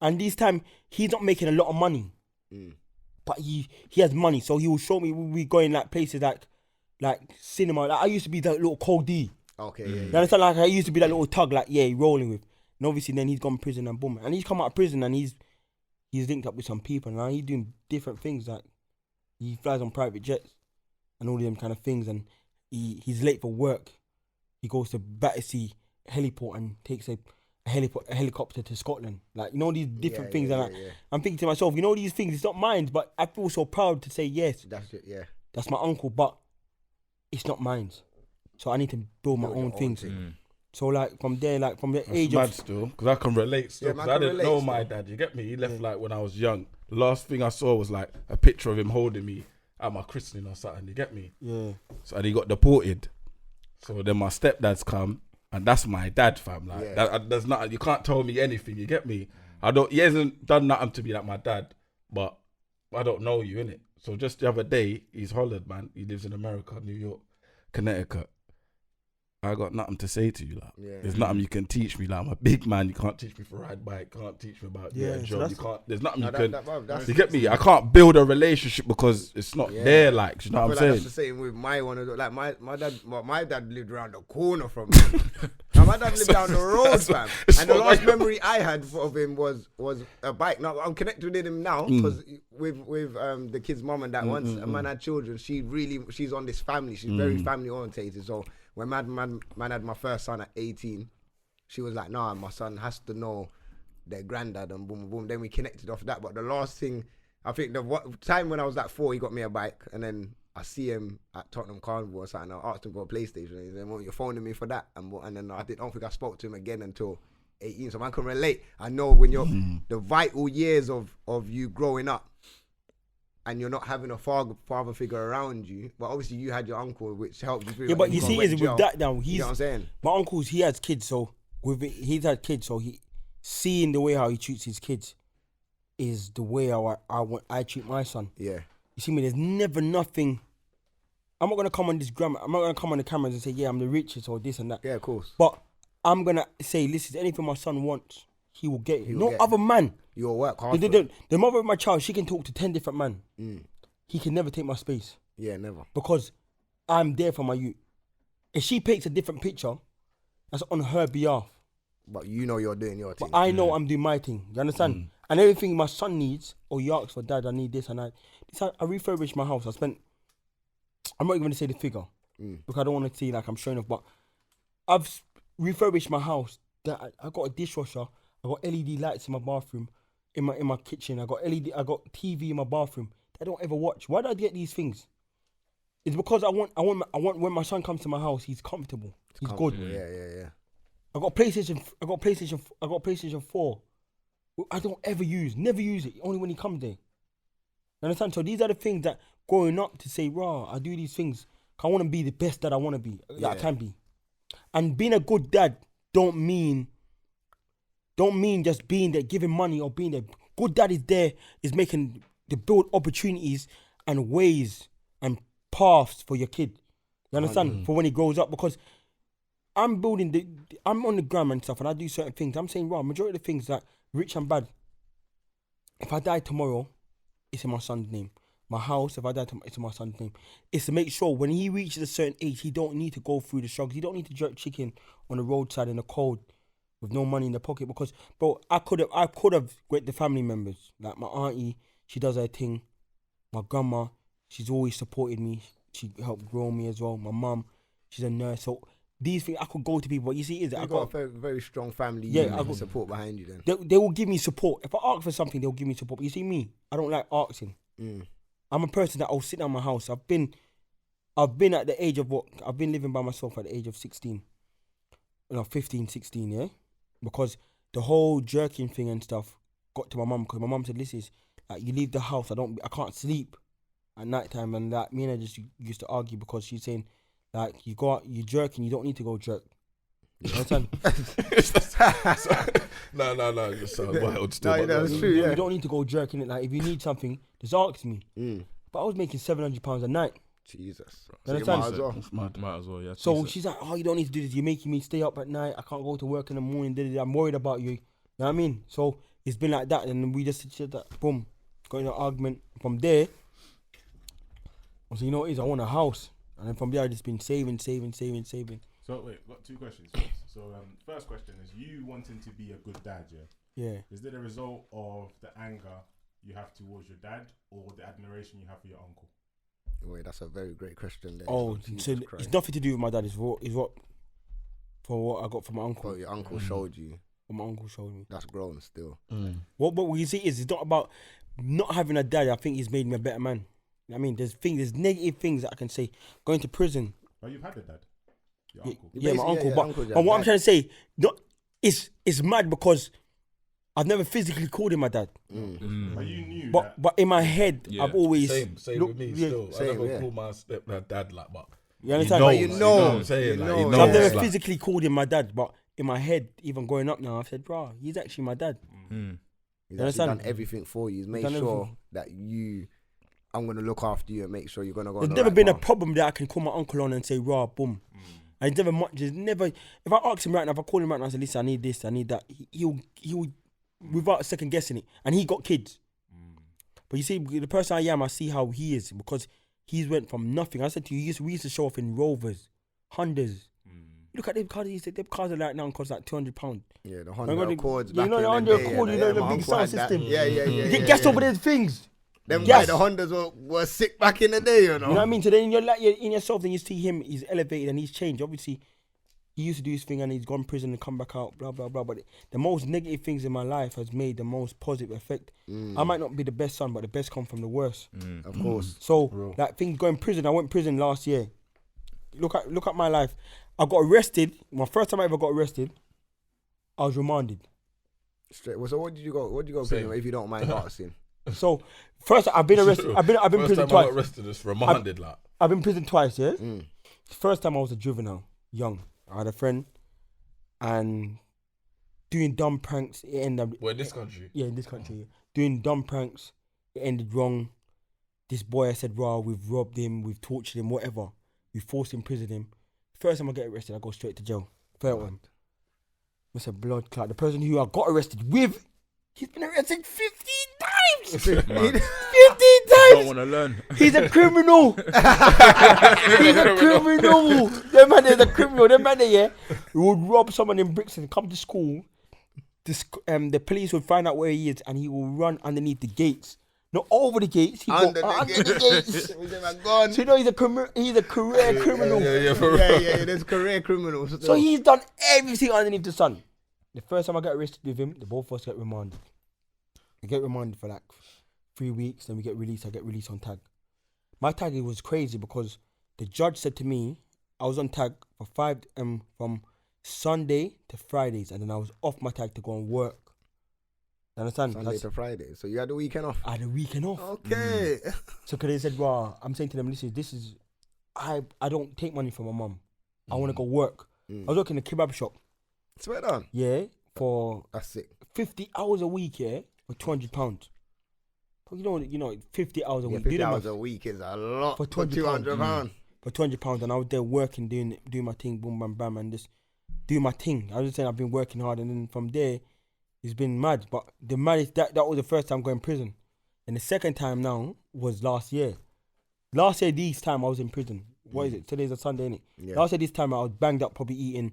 and this time he's not making a lot of money, but he has money, so he will show me. We going like places like cinema. Like I used to be that little cold D. Okay. You understand? Like I used to be that little tug. Like he rolling with. And obviously then he's gone to prison and boom, and he's come out of prison and he's linked up with some people and now he's doing different things. Like he flies on private jets and all of them kind of things, and he's late for work. He goes to Battersea heliport and takes a helicopter to Scotland. Like these different things. And I'm thinking to myself, these things, it's not mine, but I feel so proud to say yes. That's it. Yeah. That's my uncle, but it's not mine. So I need to build my own things. So like from there, like from the age mad of still, because I can relate still. Yeah, Because man I can didn't relate know still. my dad. You get me? He left like when I was young. The last thing I saw was like a picture of him holding me at my christening or something. You get me? yeah. So and he got deported. So then my stepdad's come, and that's my dad, fam. Like there's not. You can't tell me anything. You get me? He hasn't done nothing to be like my dad, but I don't know you, innit? So just the other day, he's hollered, man. He lives in America, New York, Connecticut. I got nothing to say to you, like. Yeah. There's nothing you can teach me, like. I'm a big man. You can't teach me to ride bike. Can't teach me about Yeah, a so job. that's- You can't. There's nothing No, you can. that's You get me? I can't build a relationship because it's not there. Like, you know I what I'm feel saying? like that's the same with my one. Like my dad lived around the corner from me. Now my dad lived down the road, fam. And the last memory I had of him was a bike. Now I'm connected with him now because with the kid's mom and that. Once a man had children, she's on this family. She's very family orientated. So when man had my first son at 18, she was like, "Nah, my son has to know their granddad," and boom, boom. Then we connected off that. But the last thing, I think time when I was like 4, he got me a bike, and then I see him at Tottenham Carnival or something. I asked him for a PlayStation, and he said, "Well, you're phoning me for that." And then I don't think I spoke to him again until 18. So man can relate. I know when you're the vital years of you growing up, and you're not having a father figure around you. But obviously you had your uncle, which helped you through. Yeah, but you see, is with that now, you know what I'm saying? my uncle's, he has kids, so he's had kids, so seeing the way how he treats his kids is the way I treat my son. Yeah. You see me? There's never nothing. I'm not gonna come on I'm not gonna come on the cameras and say, yeah, I'm the richest or this and that. Yeah, of course. But I'm gonna say, listen, anything my son wants, he will get it. will No get other man. You'll work hard. The mother of my child, she can talk to 10 different men. He can never take my space Yeah, never. because I'm there for my youth. If she paints a different picture, that's on her behalf. But you know you're doing your thing. But I know I'm doing my thing. You understand? And everything my son needs, or he asks for, dad, I need this and that. I refurbished my house. I'm not even going to say the figure because I don't want to see like I'm showing off. But I've refurbished my house. I got a dishwasher. I got LED lights in my bathroom, in my kitchen. I got TV in my bathroom. I don't ever watch. Why do I get these things? It's because I want when my son comes to my house, he's comfortable. He's good. Yeah. I got PlayStation 4. I don't ever never use it. Only when he comes there. You understand? So these are the things that growing up to say, rah, I do these things. I want to be the best that I want to be, that I can be. And being a good dad don't mean just being there, giving money or being there. Good dad is making to build opportunities and ways and paths for your kid. You understand? For when he grows up, because I'm on the gram and stuff, and I do certain things. I'm saying, majority of the things that rich and bad. If I die tomorrow, it's in my son's name. My house, if I die tomorrow, it's in my son's name. It's to make sure when he reaches a certain age, he don't need to go through the struggles. He don't need to jerk chicken on the roadside in the cold with no money in the pocket. Because, bro, I could have with the family members. Like my auntie, she does her thing. My grandma, she's always supported me. She helped grow me as well. My mum, she's a nurse. So these things, I could go to people. But you see, I got a very strong family. Yeah, I got support behind you. Then they will give me support. If I ask for something, they'll give me support. But you see me, I don't like asking. I'm a person that I'll sit down in my house. I've been at the age of I've been living by myself at the age of 16. 15, 16, yeah? Because the whole jerking thing and stuff got to my mum, because my mum said, listen, like, you leave the house, I can't sleep at night time, and that me and her just used to argue because she's saying, like, you go out, you jerking, you don't need to go jerk. You understand? No, just wild still. No, that's true, yeah. You don't need to go jerking it. Like, if you need something, just ask me. But I was making £700 a night. Jesus. You understand? Might as well. Might as well, yeah. So she's like, oh, you don't need to do this. You're making me stay up at night. I can't go to work in the morning. I'm worried about you. You know what I mean? So it's been like that. And we just said that, boom, got in an argument. From there, I said, you know what it is? I want a house. And then from there, I just been saving. So wait, got two questions. So first question is, you wanting to be a good dad, yeah? Yeah. Is it a result of the anger you have towards your dad or the admiration you have for your uncle? Wait, that's a very great question there. Oh, so it's nothing to do with my dad. It's what I got from my uncle. What your uncle showed you. What my uncle showed me. That's grown still. What we see is it's not about not having a dad. I think he's made me a better man. I mean, there's negative things that I can say. Going to prison. Oh, you've had a dad? Your uncle? Yeah, my uncle. uncle, but what I'm trying to say, it's mad because I've never physically called him my dad. But you knew but in my head, I've always same with me still. I never call my stepdad dad like, but you understand? You know what I'm saying. Like, So I've never physically called him my dad, but in my head, even growing up now, I've said, bro, he's actually my dad. He's actually done everything for you. He's made sure that I'm going to look after you and make sure you're going to go. There's never been a problem that I can call my uncle on and say, raw, boom. And there's never, if I ask him right now, if I call him right now and say, listen, I need this, I need that, he'll without second guessing it. And he got kids. But you see, the person I am, I see how he is because he's went from nothing. I said to you, we used to show off in Rovers, Hondas. Look at them cars. Them cars are like now cost like £200. Yeah, the Honda Accords. You know the Honda Accord, you know the big sound system. Yeah. You get gas over those things. Them guys, the Hondas were sick back in the day, you know. You know what I mean? So then you're like, in yourself, then you see him, he's elevated and he's changed. Obviously, he used to do his thing and he's gone to prison and come back out, blah, blah, blah. But the most negative things in my life has made the most positive effect. I might not be the best son, but the best come from the worst. Of course. So, that thing going prison, I went prison last year. Look at my life. I got arrested. My first time I ever got arrested, I was remanded. Straight. Well, so what did you go prison if you don't mind asking? So, first I've been arrested. I've been prison twice. I got arrested, it's remanded, like. I've been prison twice, yeah? First time I was a juvenile, young. I had a friend and doing dumb pranks. It ended up. Well, in this country. Yeah, in this country. Doing dumb pranks. It ended wrong. This boy, I said, "Raw, we've robbed him, we've tortured him, whatever. We forced him, imprisoned him. First time I get arrested, I go straight to jail. Third one. It's a blood clot. The person who I got arrested with, he's been arrested 15 times. 15 times. Don't want to learn. He's a criminal. He's a criminal. That man is a criminal. That man, yeah, he would rob someone in Brixton, come to school. The police would find out where he is, and he will run underneath the gates. Not over the gates. He Under go the under the gates. With him and gone. So you know he's a career criminal. Yeah, there's career criminals. So he's done everything underneath the sun. The first time I got arrested with him, the both of us get remanded. We get remanded for like 3 weeks, then we get released. I get released on tag. My tag was crazy because the judge said to me, I was on tag for from Sunday to Fridays, and then I was off my tag to go and work. You understand? Sunday to Friday. So you had the weekend off. I had a weekend off. Okay. So because they said, "Wow," I'm saying to them, this is, I don't take money from my mum. I want to go work. I was working in a kebab shop. Swear down. Yeah, for That's sick. 50 hours a week. Yeah, for £200. But you know, 50 hours a Yeah, week. 50 Do the hours math. a week is a lot For for £200. For £200, and I was there working, doing my thing, boom, bam, bam, and just doing my thing. I was just saying I've been working hard, and then from there, it's been mad. But the maddest, that was the first time going to prison. And the second time now was last year. Last year, this time I was in prison. What is it? Today's a Sunday, innit? Yeah. Last year, this time I was banged up, probably eating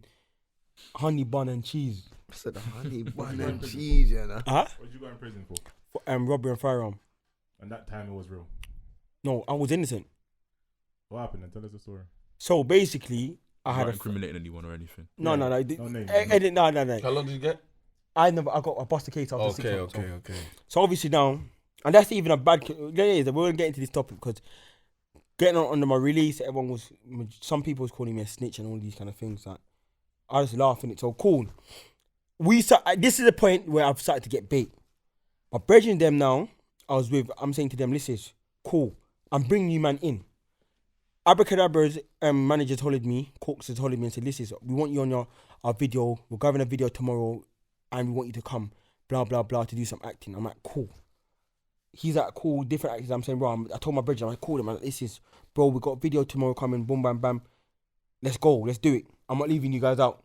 honey bun and cheese. So the honey bun and cheese, you know. Huh? What did you go in prison for? For robbery and firearm. And that time it was real. No, I was innocent. What happened? And tell us the story. So basically, I had Not a incriminating anyone or anything. no. No name. No. How long did you get? I bust the case after 6 months. Okay. So obviously now, and that's even a bad. We won't get into this topic because getting on under my release, some people was calling me a snitch and all these kind of things. Like I was laughing. It's so cool. This is the point where I've started to get bait. My brethren them now, I'm saying to them, listen, cool. I'm bringing you man in. Abracadabra's manager told me, Corks has told me and said, listen, we want you on our video. We're grabbing a video tomorrow and we want you to come, blah, blah, blah, to do some acting. I'm like, cool. He's like, cool, different actors. I'm saying, bro, I told my brethren, I called him, I'm like, bro, we got a video tomorrow coming, boom, bam, bam. Let's go, let's do it. I'm not leaving you guys out.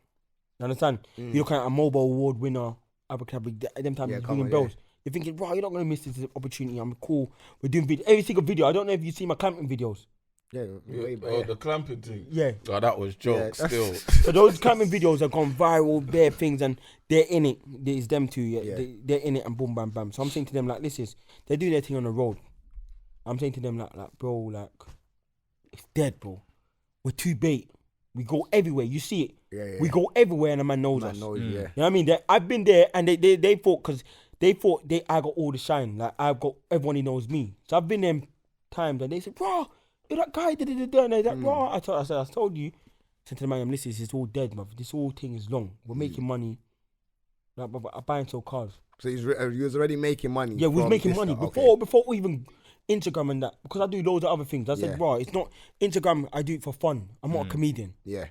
You understand? You look at a mobile award winner, Abracadabra, them times he's winning bells. You're thinking, bro, you're not going to miss this opportunity. I'm cool. We're doing every single video. I don't know if you see my clamping videos. Yeah, The clamping thing. Yeah. Oh, that was joke still. So those clamping videos have gone viral, their things, and they're in it. It's them two, they're in it, and boom, bam, bam. So I'm saying to them, like, listen, they do their thing on the road. I'm saying to them, like, bro, like, it's dead, bro. We're too bait. We go everywhere. You see it. Yeah. We go everywhere, and a man knows us. Yeah. You know what I mean? I've been there, and they thought, because they thought I got all the shine. Like, I've got, everyone who knows me. So I've been there times, and they said, bro, you're that guy, and they're like, bro, I told you. I said to the man, listen, it's all dead, man. This whole thing is long. We're making money. Like, I'm buying some cars. So you was already making money. Yeah, we was making money before even Instagram and that, because I do loads of other things. I said, bro, it's not Instagram. I do it for fun. I'm not a comedian. Yeah.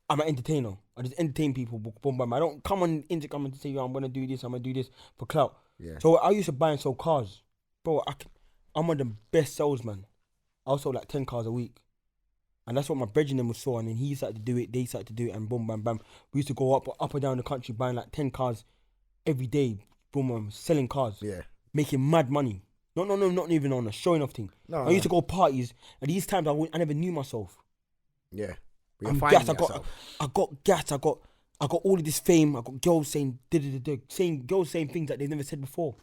I'm an entertainer. I just entertain people. Boom, bam. I don't come on Instagram and say, I'm gonna do this. I'm gonna do this for clout. Yeah. So I used to buy and sell cars, bro. I'm one of the best salesmen. I sold like 10 cars a week, and that's what my brethren was saw. And then he started to do it. They started to do it, and boom, bam, bam. We used to go up and down the country buying like 10 cars every day. Boom, bam, selling cars. Yeah. Making mad money. No, not even on a showing off thing. No, I used to go parties, and these times I never knew myself. Yeah. I'm gas. I got gas. I got all of this fame. I got girls saying things that they've never said before.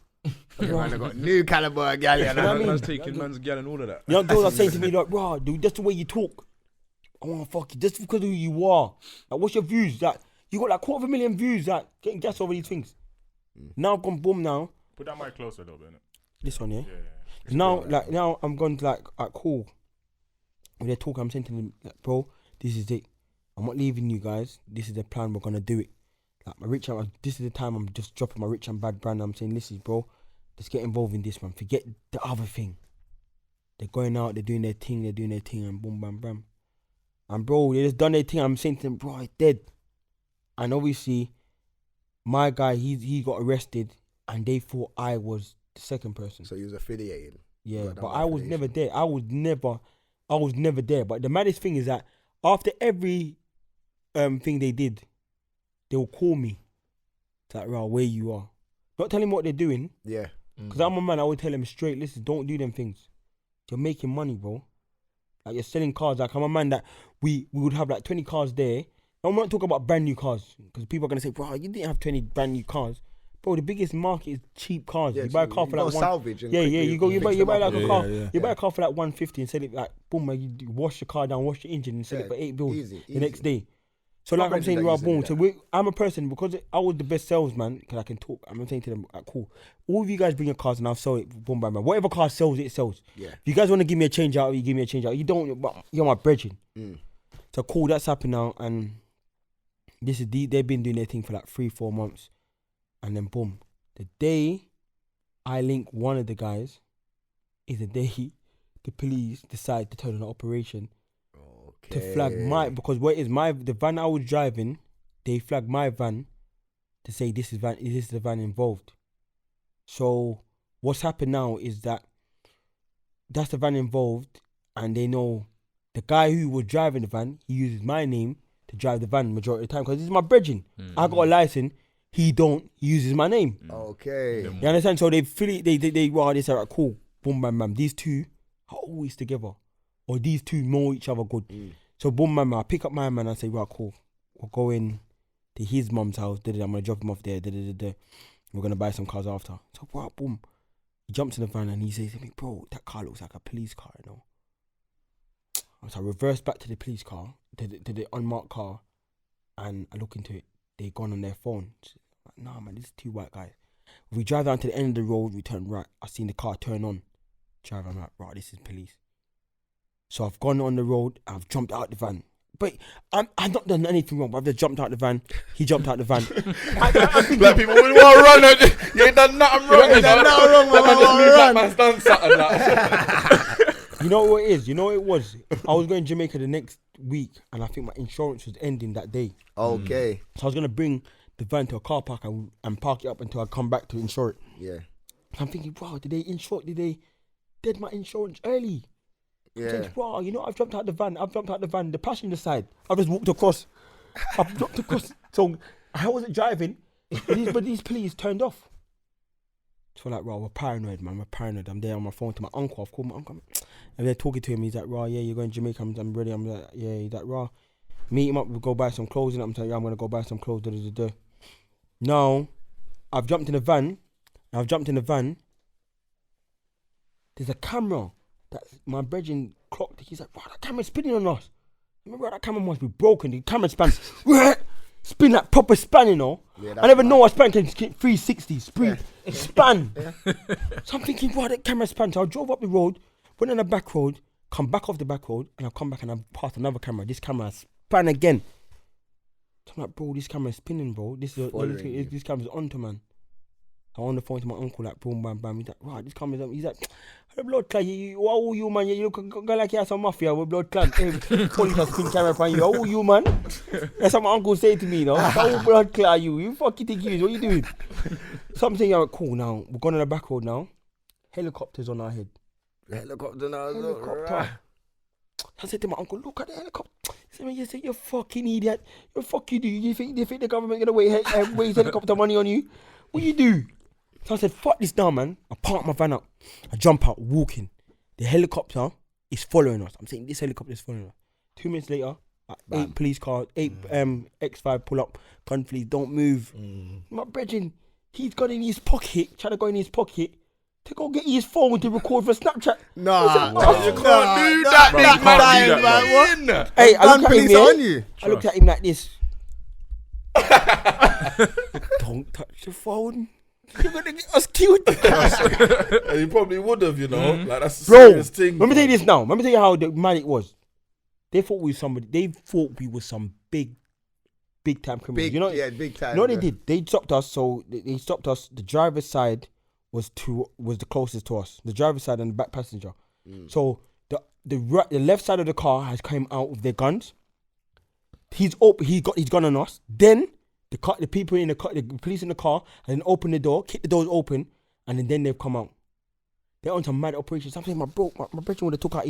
Man, I got new caliber gal. You know what I mean? Man's taking man's gal and all of that. You know, girls are saying to me like, "Bro, dude, that's the way you talk. I want to fuck you just because of who you are. Like, what's your views? Like, you got like 250,000 views. Like, getting gas over these things. Now I've gone boom. Now Put that mic closer a little bit. Innit? This one, yeah. Yeah. Now I'm going to like cool. When they're talking, I'm saying to them, like, bro, this is it. I'm not leaving you guys. This is the plan. We're gonna do it. Like my rich and this is the time I'm just dropping my rich and bad brand. I'm saying, listen, bro, let's get involved in this, man. Forget the other thing. They're going out. They're doing their thing, and boom, bam, bam. And bro, they just done their thing. I'm saying to them, bro, it's dead. And obviously, my guy, he got arrested, and they thought I was the second person. So he was affiliated. Yeah, but I was never there. I was never there. But the maddest thing is that after every thing they did, they will call me. It's like, right, where you are. Not telling me what they're doing. Yeah. Because I'm a man, I would tell them straight, listen, don't do them things. You're making money, bro. Like, you're selling cars. Like, I'm a man that we would have like 20 cars there. I'm not talking about brand new cars. Because people are going to say, bro, you didn't have 20 brand new cars. Bro, the biggest market is cheap cars. Yeah, you buy a car for like salvage. And you buy like a car. Yeah. You buy a car for like 150 and sell it like boom. Like, you wash the car down, wash the engine, and sell it for 8 bills the next day. So like I'm saying, boom. So I'm a person because I was the best salesman because I can talk. I'm saying to them, cool. All of you guys bring your cars and I'll sell it. Boom, bam, bam. Whatever car sells, it sells. Yeah. If you guys want to give me a change out, you give me a change out. You don't, but you're my brethren. So cool, that's happened now, and this is they've been doing their thing for like 3-4 months, and then boom. The day I link one of the guys is the day the police decide to turn on an operation to flag because the van I was driving, they flagged my van to say this is the van involved. So what's happened now is that's the van involved, and they know the guy who was driving the van, he uses my name to drive the van majority of the time because this is my brethren. I got a license. He don't. He uses my name. Okay. You understand? So they say, right, cool. Boom, bam, bam. These two are always together. Or these two know each other good. So boom, bam, bam. I pick up my man and I say, right, cool. We'll go in to his mum's house. I'm going to drop him off there. We're going to buy some cars after. So, right, boom. He jumps in the van and he says to me, bro, that car looks like a police car, you know. So I reverse back to the police car, to the unmarked car, and I look into it. They gone on their phone. Like, nah, man, this is 2 white guys. We drive down to the end of the road, we turn right. I seen the car turn on. Drive, I'm like, right, this is police. So I've gone on the road, I've jumped out the van. But I've not done anything wrong, but I've just jumped out the van. He jumped out the van. Like people would want to run. You ain't done nothing wrong. You ain't done nothing wrong, man. Man's done something like. You know what it is? You know what it was? I was going to Jamaica the next week, and I think my insurance was ending that day. Okay. So I was going to bring the van to a car park and park it up until I come back to insure it. Yeah. I'm thinking, wow, did they dead my insurance early? Yeah. Thinking, wow, you know, I've jumped out the van, the passenger side. I've just walked across. I've jumped across. So I wasn't driving, but these police turned off. So like, right, we're paranoid, man. We're paranoid. I'm there on my phone to my uncle. I've called my uncle. And they're talking to him. He's like, raw, yeah, you're going to Jamaica. I'm ready. I'm like, yeah. He's like, raw. Meet him up. We'll go buy some clothes. And I'm telling you, I'm going to go buy some clothes. Now, I've jumped in the van. There's a camera that my brethren clocked. He's like, wow, that camera's spinning on us. Remember, that camera must be broken. The camera span. Spin like proper span, you know. Yeah, I never know a span can 360 span. Yeah. So I'm thinking, wow, that camera span. So I drove up the road, went on the back road, come back off the back road, and I've come back and I've passed another camera. This camera span again. So I'm like, bro, this camera's spinning, bro. This camera's onto, man. I'm on the phone to my uncle, like, boom, bam, bam. He's like, right, this camera's on. He's like, the blood clot, how you, man? You look like you have some mafia with blood clot. Police has spin camera upon you. How you, man? That's what my uncle said to me, you know. How blood clot you? You fucking think you is. What you doing? Something like, cool, now. We're going on the back road now. Helicopters on our head. Helicopter now. Helicopter. I said to my uncle, look at the helicopter. He said, you say, you fucking idiot. You fucking do. You think the government going to waste helicopter money on you? What you do? So I said, fuck this now, man. I park my van up. I jump out, walking. The helicopter is following us. I'm saying this helicopter is following us. 2 minutes later, 8 police cars, 8 X5 pull up. Gun, please, don't move. My brethren, he's got in his pocket, trying to go in his pocket to go get his phone to record for Snapchat. Nah, you can't do that, man. Hey, I look at him, yeah. I looked at him like this. Don't touch the phone. You're gonna get us killed. You probably would have, you know. Like that's a serious thing. Let me tell you this now. Let me tell you how the man it was. They thought we were somebody. They thought we were some big time criminals. You know, big time. You know what they did? They stopped us. So they stopped us. The driver's side was the closest to us. The driver's side and the back passenger. So the left side of the car has come out with their guns. He's got his gun on us. Then the people in the car, the police in the car, and then open the door, kick the doors open, and then they've come out. They're on some mad operations. I'm saying, my brother would have took out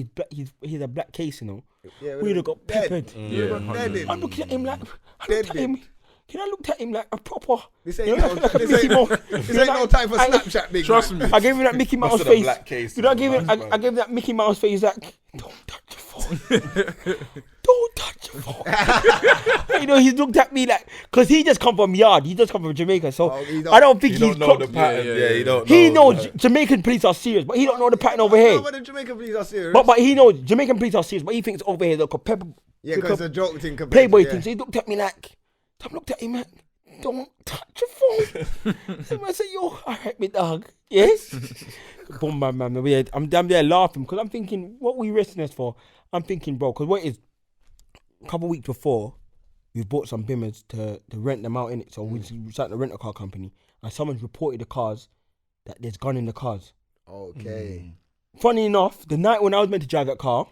he's a black case, you know. Yeah, We would have got peppered. Dead. I'm looking at him like, I looked at him like a proper. This ain't no time for Snapchat, big Trust man. me. I gave him that Mickey Mouse Must have face. black case, You know, I man. gave him that Mickey Mouse face. Like, don't touch the phone. Don't touch the phone. You know, he looked at me like, cause he just come from yard. He just come from Jamaica, so I don't think You he's don't know clocked. the pattern. Yeah, you don't know. He knows Jamaican police are serious, but he don't know the pattern over here. No, but the Jamaican police are serious. But he knows Jamaican police are serious, but he thinks over here they'll pepper. yeah, because it's a joke thing. compared Playboy to- thing. So he looked at me like, I looked at him like, don't touch your phone. So I said, yo, I hurt me dog. Yes? Boom, man. Yeah, I'm there laughing because I'm thinking, what were you arresting us for? I'm thinking, bro, because what it is, a couple of weeks before, we bought some bimmers to rent them out in it. So we started a rental car company, and someone's reported the cars that there's gun in the cars. Okay. Funny enough, the night when I was meant to drive that car,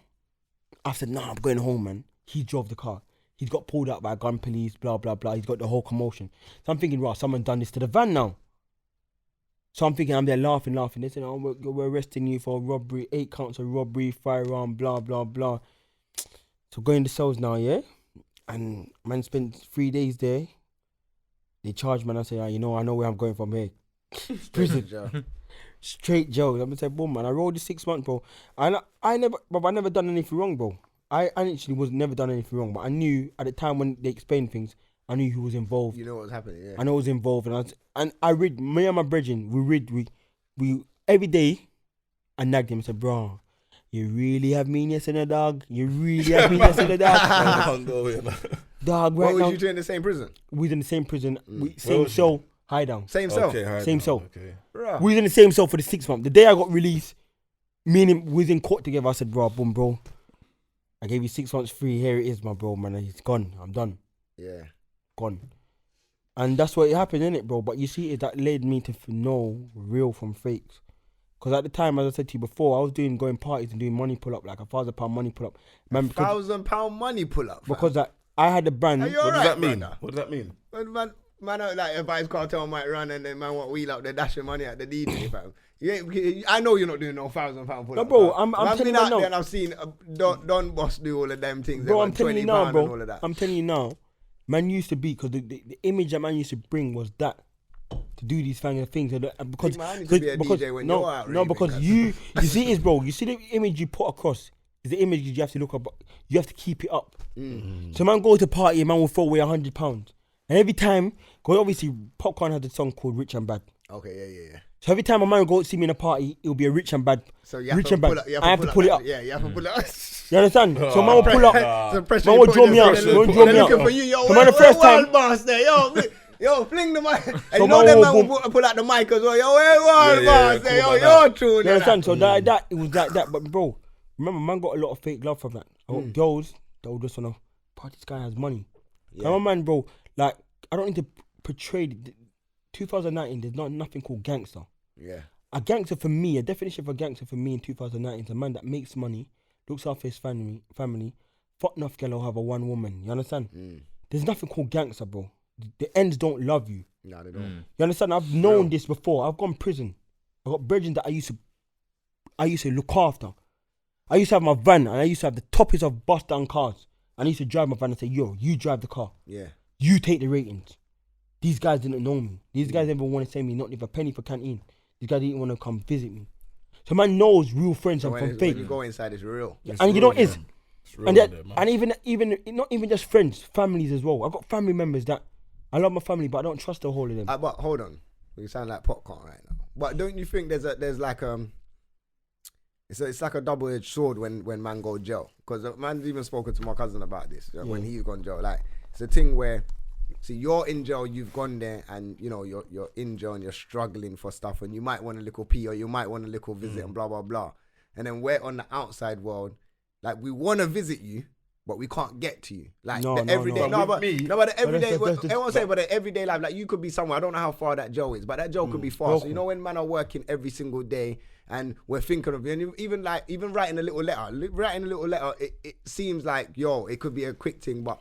I said, nah, I'm going home, man. He drove the car. He's got pulled out by gun police, blah, blah, blah. He's got the whole commotion. So I'm thinking, right, someone done this to the van now. So I'm thinking, I'm there laughing. They said, oh, we're arresting you for robbery, 8 counts of robbery, firearm, blah, blah, blah. So going to cells now, yeah? And man spent 3 days there. They charged man. I say, I know where I'm going from here. Prison. Straight jail. I'm gonna say, boom, man. I rolled the 6 months, bro. And I never done anything wrong, bro. I actually was never done anything wrong, but I knew at the time when they explained things, I knew who was involved. You know what was happening, yeah. I know who was involved, and I read. Me and my brethren, we every day. I nagged him and said, bro, you really have meanness in a dog. You really have meanness in a dog. Dog, right What now. was you doing in the same prison? We was in the same prison, same cell, high down. Same cell? Same cell. Okay. Bruh. We was in the same cell for the 6 months. The day I got released, me and him was in court together. I said, bro, boom, bro. I gave you 6 months free. Here it is, my bro, man. He's gone. I'm done. Yeah. Gone. And that's what happened, innit, bro? But you see, that led me to know real from fakes. Because at the time, as I said to you before, I was going parties and doing money pull up, like £1,000 money pull up. Man, £1,000 money pull up. because that I had a brand. Are you What does alright, that mean? brother? What does that mean? When man out like if Vice Cartel might run and then man want wheel up, they dash your money at the DJ, fam. I know you're not doing no £1,000 pull up. No, bro, fam. I'm I've telling been you out now. there and I've seen Don Boss do all of them things. Bro, They I'm want telling you £20 now, and bro. all of that. I'm telling you now. Man used to be, because the image that man used to bring was that. To do these kind of things. Because, Man, I need to be a DJ when you're out no, raving, because guys. you see it, bro. You see the image you put across is the image you have to look up. You have to keep it up. So man go to party, man will throw away £100, and every time, because obviously Popcorn has a song called Rich and Bad. Okay, yeah. So every time a man go see me in a party, it'll be a Rich and Bad. So you have Rich to and Bad. pull up. I have to pull it up. Yeah, you have to pull it up. You understand? So man will pull up. So pressure Man you will put draw me yourself out. in. Man will draw me They're out. looking for you. Yo, So man, the where first time. world boss there? Yo, fling the mic. And you So know man them will man will pull out the mic as well. Yo, where world Yeah, boss there? cool, Yo, man. you're true. You understand? So that it was like that. But bro, remember, man got a lot of fake love from that. I got girls that would just wanna, bro, this guy has money. Come on, man, bro. Like, I don't need to portray. 2019, there's nothing called gangster. Yeah. A gangster for me, a definition of a gangster for me in 2019 is a man that makes money, looks after his family, fuck enough girl or have a one woman. You understand? There's nothing called gangster, bro. The ends don't love you. No, they don't. You understand? I've known this before. I've gone prison. I got brethren that I used to look after. I used to have my van and I used to have the toppest of bust down cars. And I used to drive my van and say, yo, you drive the car. Yeah. You take the ratings. These guys didn't know me. These guys never want to send me not even a penny for canteen. These guys didn't want to come visit me. So man knows real friends So are from when fake. you go inside, it's real. And you know what it is? It's real And, out that, there, man. and even not even just friends, families as well. I've got family members that I love my family, but I don't trust the whole of them. But hold on, you sound like popcorn right now. But don't you think there's like it's like a double-edged sword when man go jail? Because man's even spoken to my cousin about this when he's gone jail. Like it's a thing where, see, you're in jail, you've gone there, and you know you're in jail and you're struggling for stuff, and you might want a little pee or you might want a little visit and blah blah blah. And then we're on the outside world, like we want to visit you, but we can't get to you. Like No, the no, everyday, no. but With me- the everyday. that's- I won't say, but the everyday life, like you could be somewhere. I don't know how far that jail is, but that jail could be far. So you know when man are working every single day, and we're thinking of you, and even writing a little letter. It seems like it could be a quick thing, but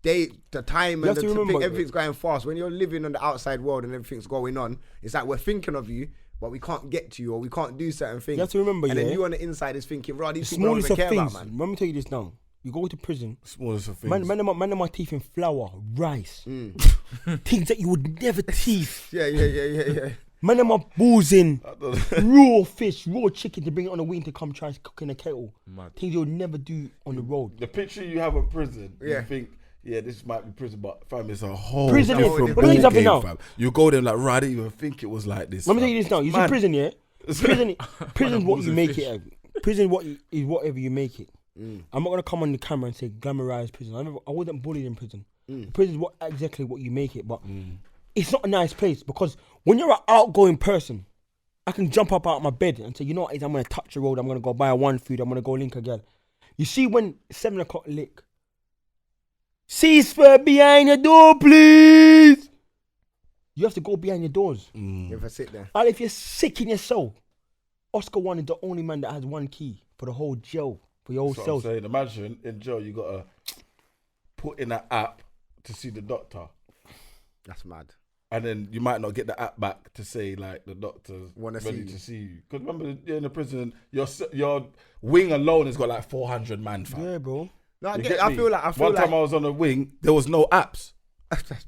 the time You and have to remember- everything's going fast. When you're living on the outside world and everything's going on, it's like we're thinking of you, but we can't get to you or we can't do certain things. You have to remember, and then yeah, you on the inside is thinking, right, the these people don't smallest even of care things. about, man. Let me tell you this now. You go to prison, Smallest of things. man of my teeth in flour, rice, things that you would never teeth. Yeah. Man of my balls in raw fish, raw chicken to bring it on the wing to come try and cook in a kettle. Mad. Things you'll never do on the road. The picture you have of prison, Yeah. you think, yeah, this might be prison, but fam, it's a whole Prison is- different but let me ball tell you game, now. fam. You go there like, right, I didn't even think it was like this. Let me fam. tell you this now. You see Man. prison, yeah? Prison what balls you and make fish. it. Prison is whatever you make it. I'm not gonna come on the camera and say glamorize prison. I wasn't bullied in prison. Prison is exactly what you make it, but it's not a nice place because when you're an outgoing person, I can jump up out of my bed and say, you know what, I'm gonna touch the road. I'm gonna go buy one food. I'm gonna go link a girl. You see when 7 o'clock lick, ceasefire behind the door, please. You have to go behind your doors. You ever sit there? And if you're sick in your soul, Oscar One is the only man that has one key for the whole jail, for your whole That's what I'm cells. saying. Imagine in jail you gotta put in an app to see the doctor, That's mad. and then you might not get the app back to say like the doctor's Wanna ready see you. to see you. Because remember, you're in the prison, your wing alone has got like 400 man. Fam. Yeah, bro. No, You get I me? feel like One time I was on a wing, there was no apps.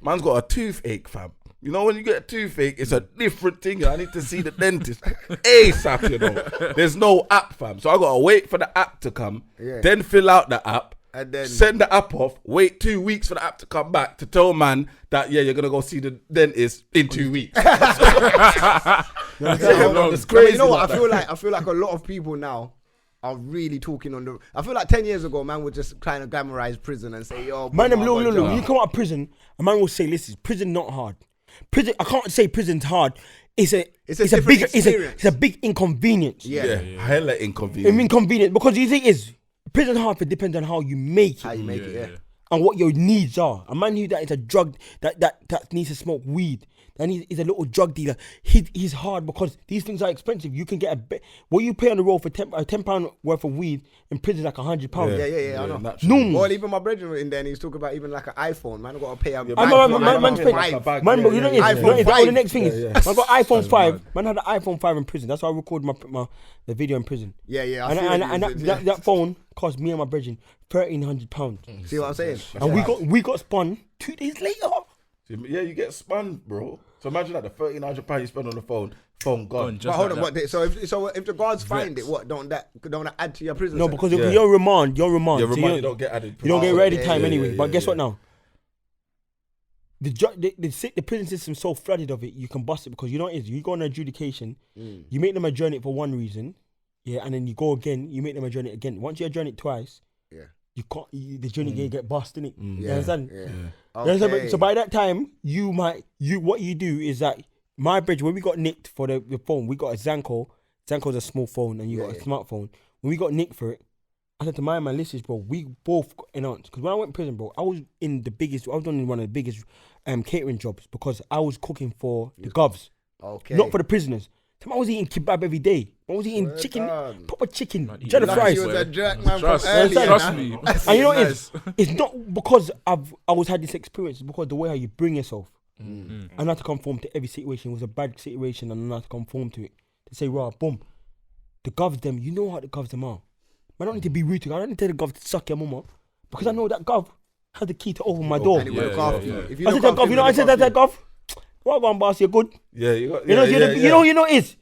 Man's got a toothache, fam. You know when you get a toothache, it's a different thing. I need to see the dentist ASAP, you know. There's no app, fam. So I gotta wait for the app to come, then fill out the app, And then- send the app off, wait 2 weeks for the app to come back to tell man that, yeah, you're gonna go see the dentist in 2 weeks. Yeah, It's but crazy you know what? like I feel like a lot of people now are really talking on the. I feel like 10 years ago, man would just kind of glamorize prison and say, "Yo, Man, blah, look, blah, blah. when you come out of prison, a man will say, listen, prison not hard. Prison, I can't say prison's hard. It's a different big experience. it's a big inconvenience. Yeah. hella I inconvenient. mean inconvenient because the thing is, prison hard for depends on how you make it. How you make it? Yeah. And what your needs are. A man who that is a drug that needs to smoke weed, that is a little drug dealer. He's hard because these things are expensive. You can get what you pay on the road for £10 worth of weed in prison is like £100. Yeah, I know. naturally. Well, even my brother in there, and he's talking about even like an iPhone. Man, I got to pay a Yeah, bag Man, for man, an man, iPhone spend- 5. bag. Man, but you know yeah, what it is? iPhone You know what it is? That was the 5. next thing is, Yeah. man got iPhone That's 5. mad. Man had an iPhone 5 in prison. That's why I recorded the video in prison. Yeah, I And, see what and, you and said, that, that phone cost me and my brethren £1,300. See what I'm saying? And we got spun 2 days later. Yeah, you get spun, bro. So imagine that the £1,300 you spend on the phone gone. Gone, But just hold like on, that. so if the guards find it, what don't that add to your prison? No, sentence? because Yeah. you're remand. You're remand. Yeah, So remind you don't get added. you don't get Oh, ready yeah, time yeah, anyway. yeah, But yeah, guess yeah. what now? The prison system's so flooded of it, you can bust it because you know what it is. You go on adjudication, you make them adjourn it for one reason, yeah, and then you go again, you make them adjourn it again. Once you adjourn it twice, Yeah. you can't. The journey get bust, innit? You Yeah, understand? yeah. You understand? Okay. So by that time, what you do is that my bridge when we got nicked for the phone, we got a Zanko. Zanko's a small phone, and you got a smartphone. When we got nicked for it, I said to my man, listen, bro, we both got announced. Because when I went to prison, bro, I was doing one of the biggest catering jobs because I was cooking for the govs, Okay. not for the prisoners. So I was eating kebab every day. I was eating chicken, done. proper chicken, Man, cheddar eating fries. He was a jerk man Trust, from early. trust me. And you know what it Nice. is? It's not because I always had this experience. It's because the way how you bring yourself. I had to conform to every situation. It was a bad situation, and I had to conform to it. To say, right, boom, the govs them. You know how the govs them are. I don't need to be rude to you. I don't need to tell the gov to suck your mama because I know that gov has the key to open my door. And he will look Yeah, after yeah, you. yeah. If you I look said that after gov. him, You know, I he'll said look that after gov. Well done, boss. You're good. Yeah, you got. You know, yeah, you know, it is.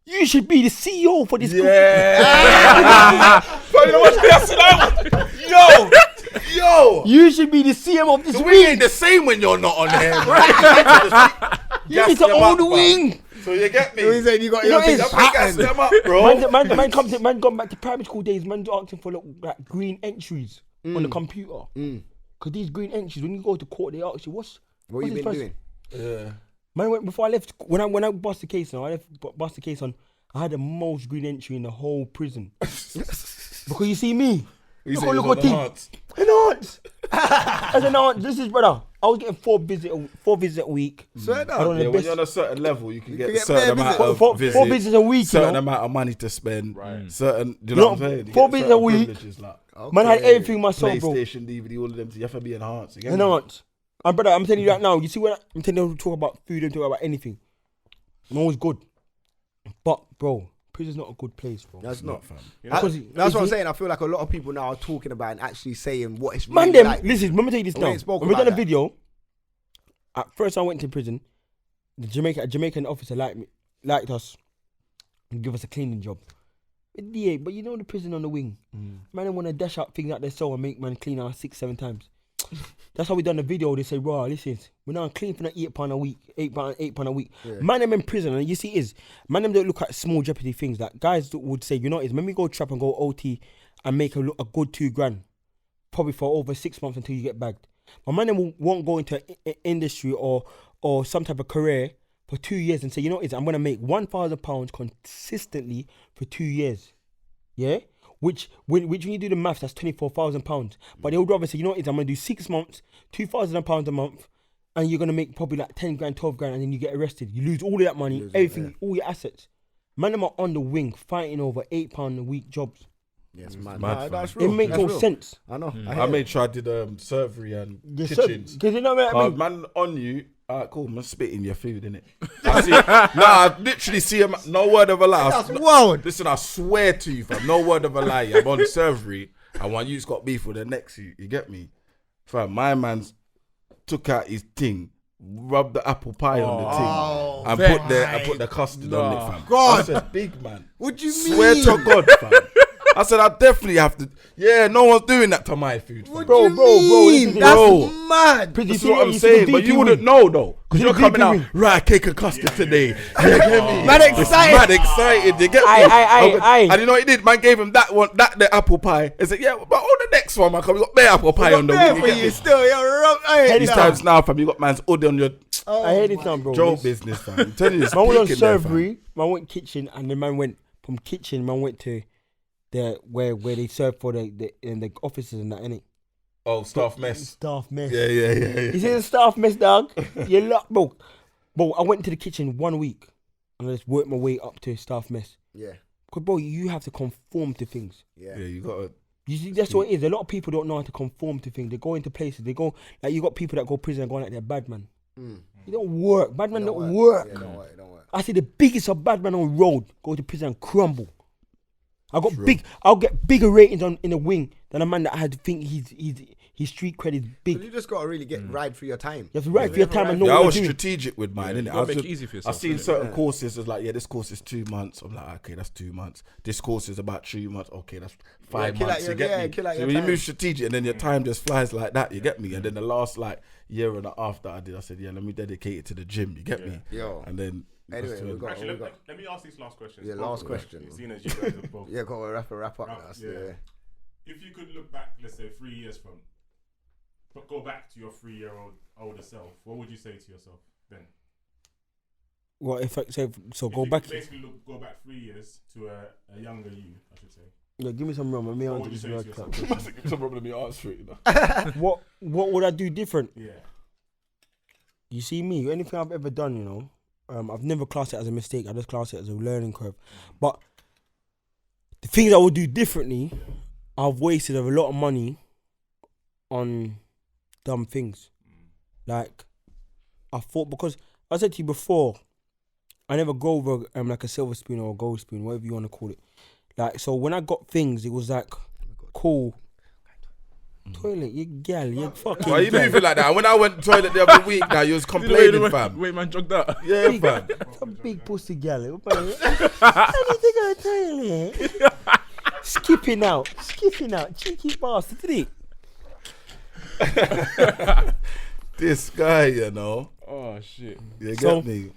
You should be the CEO for this. Yeah. Bro, you know what's Yo. You should be the CM of this So wing. we ain't the same when you're not on here, right? You need to own the wing. So you get me? you. He said you got You know your it is. thing Gas patterned. them up, bro. Man gone back to primary school days. Man asking for like green entries on the computer. Cause these green entries, when you go to court, they ask you what's What you this been person? doing? Yeah. Man, before I left, when I bust the case on, I had the most green entry in the whole prison. Because you see me, You look say at it was on the thing. hearts. Enhance. I said, no, this is brother. I was getting four visits a week. Swear I down. don't know Yeah, the when best. you're on a certain level, you can get a get certain bare amount visits. of Four visits, visits a week, you certain know. amount of money to spend, Right. certain. Do you You know what I'm know, saying? You 4 get visits a certain week. privileges, like Man had everything myself, bro. PlayStation, DVD, all of them. So you have to be enhanced. You get I me? know what. And brother, I'm telling you right now. You see when I'm telling you to talk about food and talk about anything. I'm always good, but bro, prison's not a good place, bro. That's not. fam. Because That's what I'm is it- saying. I feel like a lot of people now are talking about and actually saying what it's Man, really them like. listen. Let me tell you this We now. ain't spoke When we done about a that. video, at first I went to prison. The Jamaican officer liked us, and give us a cleaning job. Yeah, but you know the prison on the wing. Man, they want to dash out things out their soul and make man clean out 6-7 times. That's how we done the video. They say, "Raw, listen, we're now clean for the £8 a week, £8 a week." Yeah. Man, them in prison, and you see, man, them don't look at small jeopardy things. That guys would say, you know, when we go trap and go OT and make a good £2,000, probably for over 6 months until you get bagged. But man, them won't go into industry or some type of career for 2 years and say, you know, I'm gonna make £1,000 consistently for 2 years. Yeah. Which when you do the maths, that's £24,000. But they would rather say, you know what, I'm gonna do 6 months, £2,000 a month, and you're gonna make probably like 10 grand, 12 grand, and then you get arrested. You lose all of that money, everything, all your assets. Man, them are on the wing fighting over £8 a week jobs. Yes, man. mad, Nah, fam. that's It real. makes That's no real. sense. I know. I I hear made sure I did servery and Yes, kitchens. because you know what I mean. Man on you. Alright, cool. I'm spitting your food, innit? I literally see him. No word of a lie. That's wild. Listen, I swear to you, fam. No word of a lie. I'm on servery, and when you's got beef with the next you get me, fam. My man's took out his thing, rubbed the apple pie on the thing, and put the custard on it, fam. God. I said, big man. What do you Swear mean? to God, fam. I said, I definitely have to. Yeah, no one's doing that to my food, fam. What Bro, do you bro, mean? bro, That's bro. mad. Prison, This is you what see I'm the saying, but DP you wouldn't wing. know though, because You you're see the coming DP out wing. right, cake and custard today. You get me? Man excited. Mad excited. You get me? Aye. And you know what he did? Man gave him that one, the apple pie. He said, yeah, but on the next one, man, cause we got bare apple pie on the There wing. for You get you me? still. You're wrong. Hey, These nah. times now, fam, you got man's hood on your I heard it now, bro. joke business, fam. I'm telling you, it's Man went on peaking there, fam. servery, man went kitchen, and the man went from kitchen, man went to the where they serve for the in the offices and that, innit? Oh, staff mess. Staff mess. Yeah. You see the staff mess, dog? You lot, bro. Bro, I went to the kitchen 1 week and I just worked my way up to staff mess. Yeah. Cause bro, you have to conform to things. Yeah. Yeah, you gotta. You see, that's what it is. A lot of people don't know how to conform to things. They go into places. They go like you got people that go prison and go like they're bad man. You don't work. Bad man don't work. Yeah, don't work. Don't work. I see the biggest of bad men on road go to prison and crumble. I'll get bigger ratings in the wing than a man that I had to think his street cred is So big. you just gotta really get ride through your time. You have to ride for your time and know Yeah, I what was you're doing. strategic with mine, innit? gotta I was make just- it easy for I yourself, seen innit? certain courses as like, yeah, this course is 2 months. I'm like, okay, that's 2 months. This course is about 3 months. Okay, that's 5 kill out months. your- You get yeah, me? kill out So your when you time. move strategic, and then your time just flies like that. You get me? And then the last like year and a half that I did, I said, yeah, let me dedicate it to the gym. You get me? Yo. And then Anyway, that's we when- got- Actually, let me ask these last questions. Yeah, both last of them, question. actually, Seeing as you guys have both. Yeah, got to wrap up. Wrap- Now, yeah. yeah. If you could look back, let's say 3 years from, but go back to your 3-year-old older self, what would you say to yourself then? What if I say so? If Go you back. could basically go back 3 years to a younger you, I should say. Yeah, give me some rum. Let me What answer would you this say to word yourself? crap. It's a problem me answer it, you know. What would I do different? Yeah. You see me, anything I've ever done, you know, I've never classed it as a mistake. I just class it as a learning curve. But the things I would do differently, I've wasted a lot of money on dumb things. Like, I thought, because I said to you before, I never go over like a silver spoon or a gold spoon, whatever you want to call it. Like, so when I got things, it was like, cool. Toilet, you gal, you fucking Why you gal. moving like that? When I went to toilet the other week, now you was complaining, fam. Wait, man, jog that. Yeah, fam. A big pussy gal. I need to go to the toilet. Skipping out. Cheeky bastard, did it? This guy, you know. Oh shit. You So- get me?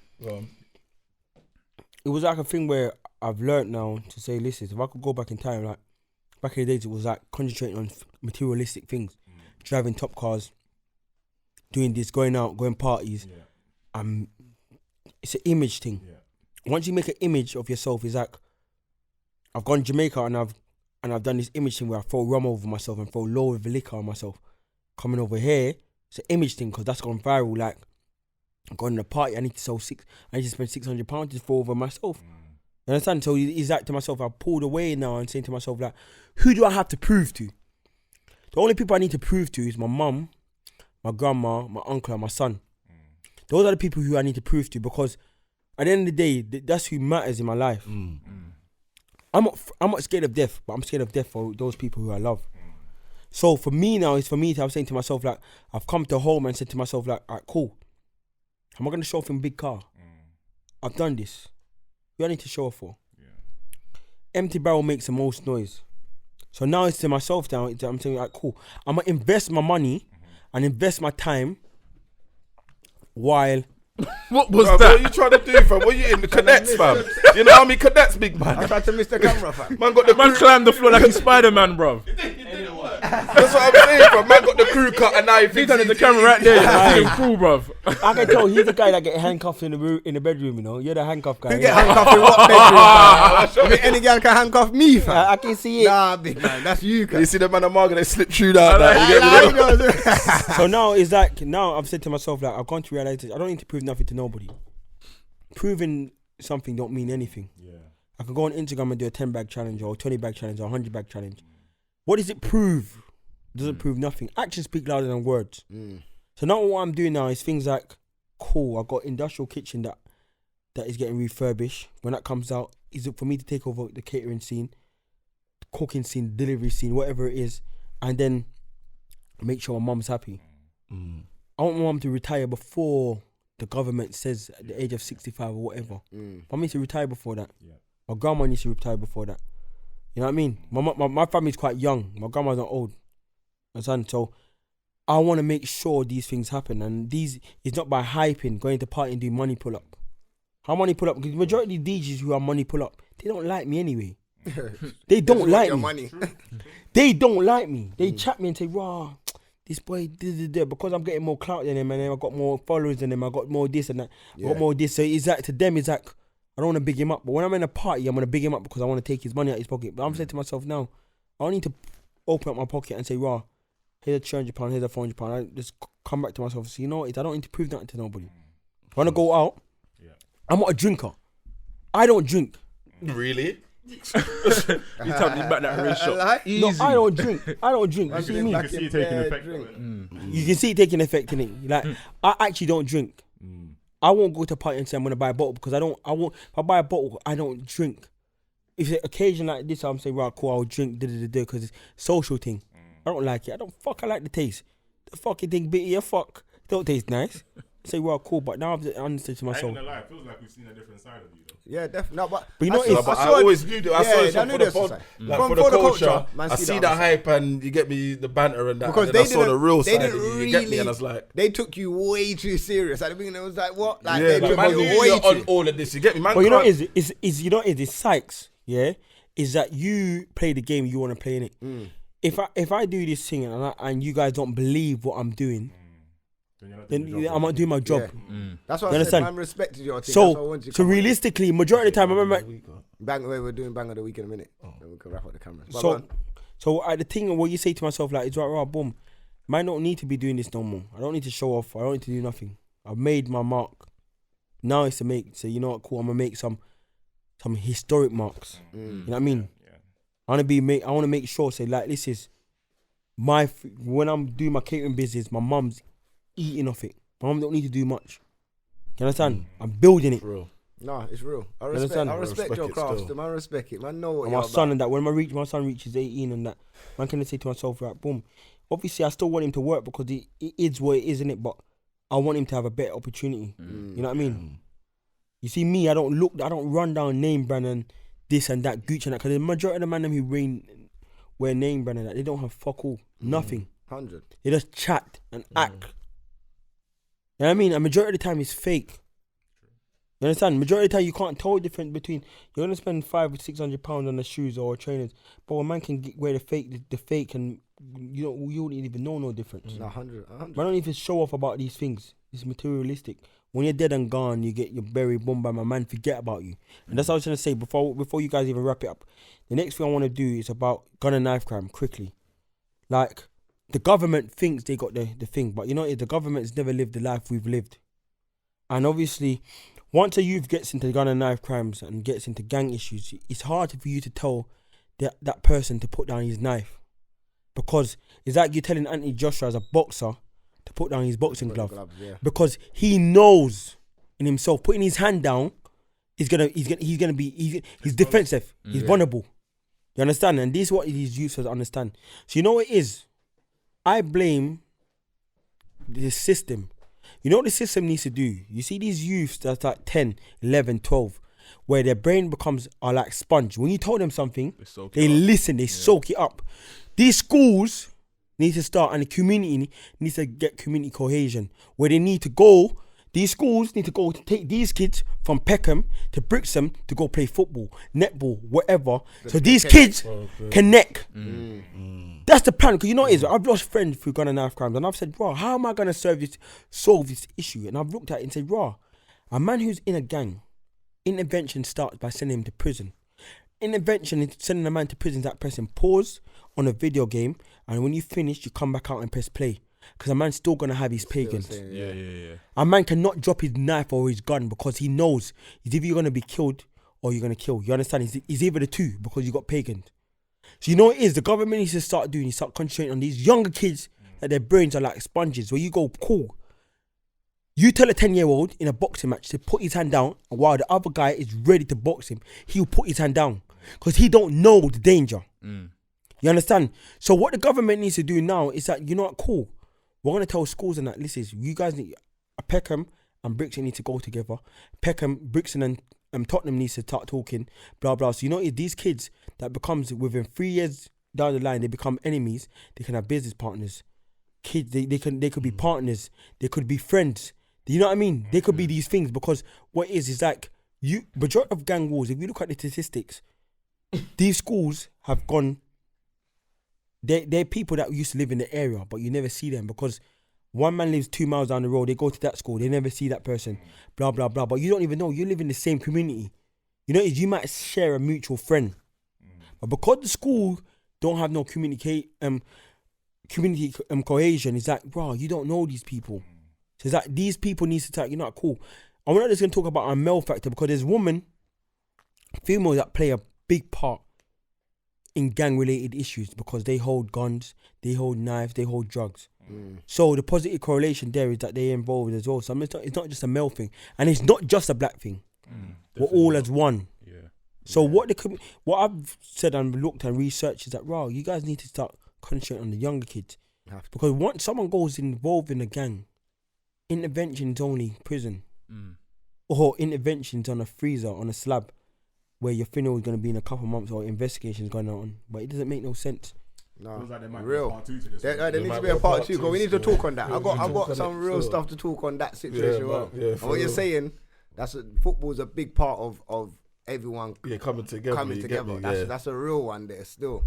It was like a thing where I've learnt now to say, listen, if I could go back in time, like back in the days, it was like concentrating on materialistic things, driving top cars, doing this, going out, going parties. Yeah. It's an image thing. Yeah. Once you make an image of yourself, it's like I've gone to Jamaica and I've done this image thing where I throw rum over myself and throw low with liquor on myself. Coming over here, It's an image thing because that's gone viral. Like, I'm going to a party, I need to spend £600 just for over myself. You understand? So it's like to myself, I pulled away now and saying to myself, like, who do I have to prove to? The only people I need to prove to is my mum, my grandma, my uncle, and my son. Those are the people who I need to prove to, because at the end of the day, that's who matters in my life. I'm not scared of death, but I'm scared of death for those people who I love. So for me now, it's for me to have saying to myself, like, I've come to home and said to myself, like, all right, cool. I'm not going to show off in a big car. I've done this. Who I need to show off for? Empty barrel makes the most noise. So now it's to myself now, I'm saying, like, cool. I'm going to invest my money and invest my time while... What was Bro, that? what are you trying to do, fam? What are you in the cadets, fam? You know how many cadets, big man? I tried to miss the camera, fam. Man got the Man climbed the floor like he's Spider-Man, bro. That's what I'm saying, bro. Man got the crew cut and now he He thinks done he's the camera right there. Aye. He's cool, bro. I can tell he's the guy that get handcuffed in the bedroom, you know. You're the handcuff guy. You get handcuffed in what bedroom, fam? You think any girl can handcuff me, fam? I can see it. Nah, big man, that's you, You cuz. see the man of Margaret, they slip shoot out there. You get me? So now it's like, now I've said to myself, like, I've gone to realize I don't need to prove nothing to nobody. Proving something don't mean anything. I can go on Instagram and do a 10 bag challenge or 20 bag challenge or 100 bag challenge. What does it prove? It doesn't prove nothing. Actions speak louder than words. So now what I'm doing now is things like, cool, I've got industrial kitchen that is getting refurbished. When that comes out, is it for me to take over the catering scene, cooking scene, delivery scene, whatever it is, and then make sure my mum's happy. I want my mum to retire before the government says at the age of 65 or whatever. I need to retire before that. My grandma needs to retire before that. You know what I mean? My family's quite young. My grandma's not old. Understand? So I want to make sure these things happen, and it's not by hyping, going to party and doing money pull up. How money pull up? Because the majority of DJs who are money pull up, they don't like me anyway. They don't like me. Money. They don't like me. They chat me and say, "Raw, this boy because I'm getting more clout than him, and I got more followers than him. I got more this and that. I got more this." So it's like, to them, it's like, I don't want to big him up. But when I'm in a party, I'm gonna big him up because I want to take his money out of his pocket. But I'm saying to myself now, I don't need to open up my pocket and say, "Raw, here's a £200, here's a £400. I just come back to myself and say, you know what? I don't need to prove nothing to nobody. If I want to go out, I'm not a drinker. I don't drink. Really? You tell me about that race shop. No, I don't drink. You see me? You can see it taking effect. You can see it taking effect in it. Like, I actually don't drink. I won't go to a party and say I'm gonna buy a bottle because I won't. If I buy a bottle, I don't drink. If it's an occasion like this, I'm saying, right, cool, I'll drink because it's a social thing. I don't like it. I like the taste. The fucking thing bitter, yeah, fuck. Don't taste nice. Say, well, cool, but now I've understood to I ain't myself. gonna lie, it feels like we've seen a different side of you though. Yeah, definitely. No, but you know, I always knew that. I saw it I for knew the pod, side. like From for the the culture. man, I see the hype and you get me the banter and that. Because and then they I saw the didn't- real they side. didn't You get me, really- and I was like, They took you way too serious. At the beginning, it was like, what? Like, yeah, they like, took man, you knew way you're on too. all of this. You get me, man. But you know, can't- is you know, it's psychs. Yeah, is that you play the game you want to play in it. If I do this thing and you guys don't believe what I'm doing, then I'm not doing my job. That's what You I understand? said. Man respected your team. That's why I So wanted you to so come on. realistically, majority of the time, I remember. We're doing bang of the week in a minute. Then we can wrap up the camera. But So so the thing what you say to myself, like, it's right, boom. Man, don't need to be doing this no more. I don't need to show off. I don't need to do nothing. I've made my mark. Now it's to make. So you know what? Cool. I'm gonna make some historic marks. You know what I mean? I want to make sure. Say, like, this is when I'm doing my catering business. My mum's eating off it. My mum don't need to do much. You understand? I'm building it. Real. no, it's real. I understand? respect your Respect it craft. still. Man, respect it. Man, know what And you're my son about. and that. When my son reaches 18 and that, man can say to myself, right, boom. Obviously, I still want him to work because it is what it is, isn't it? But I want him to have a better opportunity. You know what I mean? You see me, I don't run down name brand and this and that, Gucci and that. Because the majority of the man who wear name brand and that, they don't have fuck all, nothing. 100. They just chat and act. You know what I mean? A majority of the time it's fake. You understand? Majority of the time you can't tell the difference between you're gonna spend £500 or £600 on the shoes or trainers, but a man can wear the fake, and you don't even know no difference. No, 100. Man don't even show off about these things. It's materialistic. When you're dead and gone, you get your buried, boom, by my man, forget about you. And that's what I was gonna say before you guys even wrap it up. The next thing I want to do is about gun and knife crime quickly. Like, the government thinks they got the thing, but you know, the government's never lived the life we've lived. And obviously, once a youth gets into gun and knife crimes and gets into gang issues, it's hard for you to tell that person to put down his knife. Because it's like you telling Anthony Joshua as a boxer to put down his boxing glove. Because he knows in himself, putting his hand down, he's defensive. He's vulnerable. You understand? And this is what these youths have to understand. So you know what it is? I blame the system. You know what the system needs to do? You see these youths that's like 10, 11, 12, where their brain are like sponge. When you tell them something, they listen, they soak it up. These schools need to start, and the community needs to get community cohesion, where they need to go. These schools need to go to take these kids from Peckham to Brixham to go play football, netball, whatever. So these kids connect. That's the plan. Because you know what it is? I've lost friends through gun and knife crimes, and I've said, bro, how am I going to solve this issue? And I've looked at it and said, bro, a man who's in a gang, intervention starts by sending him to prison. Intervention is sending a man to prison is like pressing pause on a video game, and when you finish, you come back out and press play. Because a man's still going to have his pagans. Yeah. A man cannot drop his knife or his gun because he knows he's either going to be killed or you're going to kill. You understand? He's either the two because you got pagans. So you know what it is? The government needs to start concentrating on these younger kids that their brains are like sponges. Where you go, cool. You tell a 10-year-old in a boxing match to put his hand down, and while the other guy is ready to box him, he'll put his hand down because he don't know the danger. You understand? So what the government needs to do now is that, you know what, cool. We're going to tell schools and that, listen, you guys need, Peckham and Brixton need to go together. Peckham, Brixton and Tottenham needs to start talking, blah, blah. So, you know, these kids that becomes, within 3 years down the line, they become enemies, they can have business partners. Kids, they could be partners. They could be friends. You know what I mean? They could be these things because what it is like, majority of gang wars, if you look at the statistics, these schools have gone. They're people that used to live in the area, but you never see them because one man lives 2 miles down the road. They go to that school. They never see that person. Blah, blah, blah. But you don't even know. You live in the same community. You know, you might share a mutual friend. But because the school don't have no community cohesion, it's like, bro, you don't know these people. So it's like these people need to talk, you know, cool. I'm not just going to talk about our male factor because there's females that play a big part in gang-related issues because they hold guns, they hold knives, they hold drugs. So the positive correlation there is that they're involved as well. So it's not just a male thing, and it's not just a black thing. We're all as one. So what I've said and looked and researched is that, wow, you guys need to start concentrating on the younger kids because once someone goes involved in a gang, intervention is only prison, or interventions on a freezer on a slab. Where your funeral is going to be in a couple of months or investigations going on, but it doesn't make no sense. No, like there might real. Be a part two to this there needs to be a part two because we need to talk on that. I got some real stuff to talk on that situation. And what you're saying, football's a big part of everyone coming together. That's a real one there still.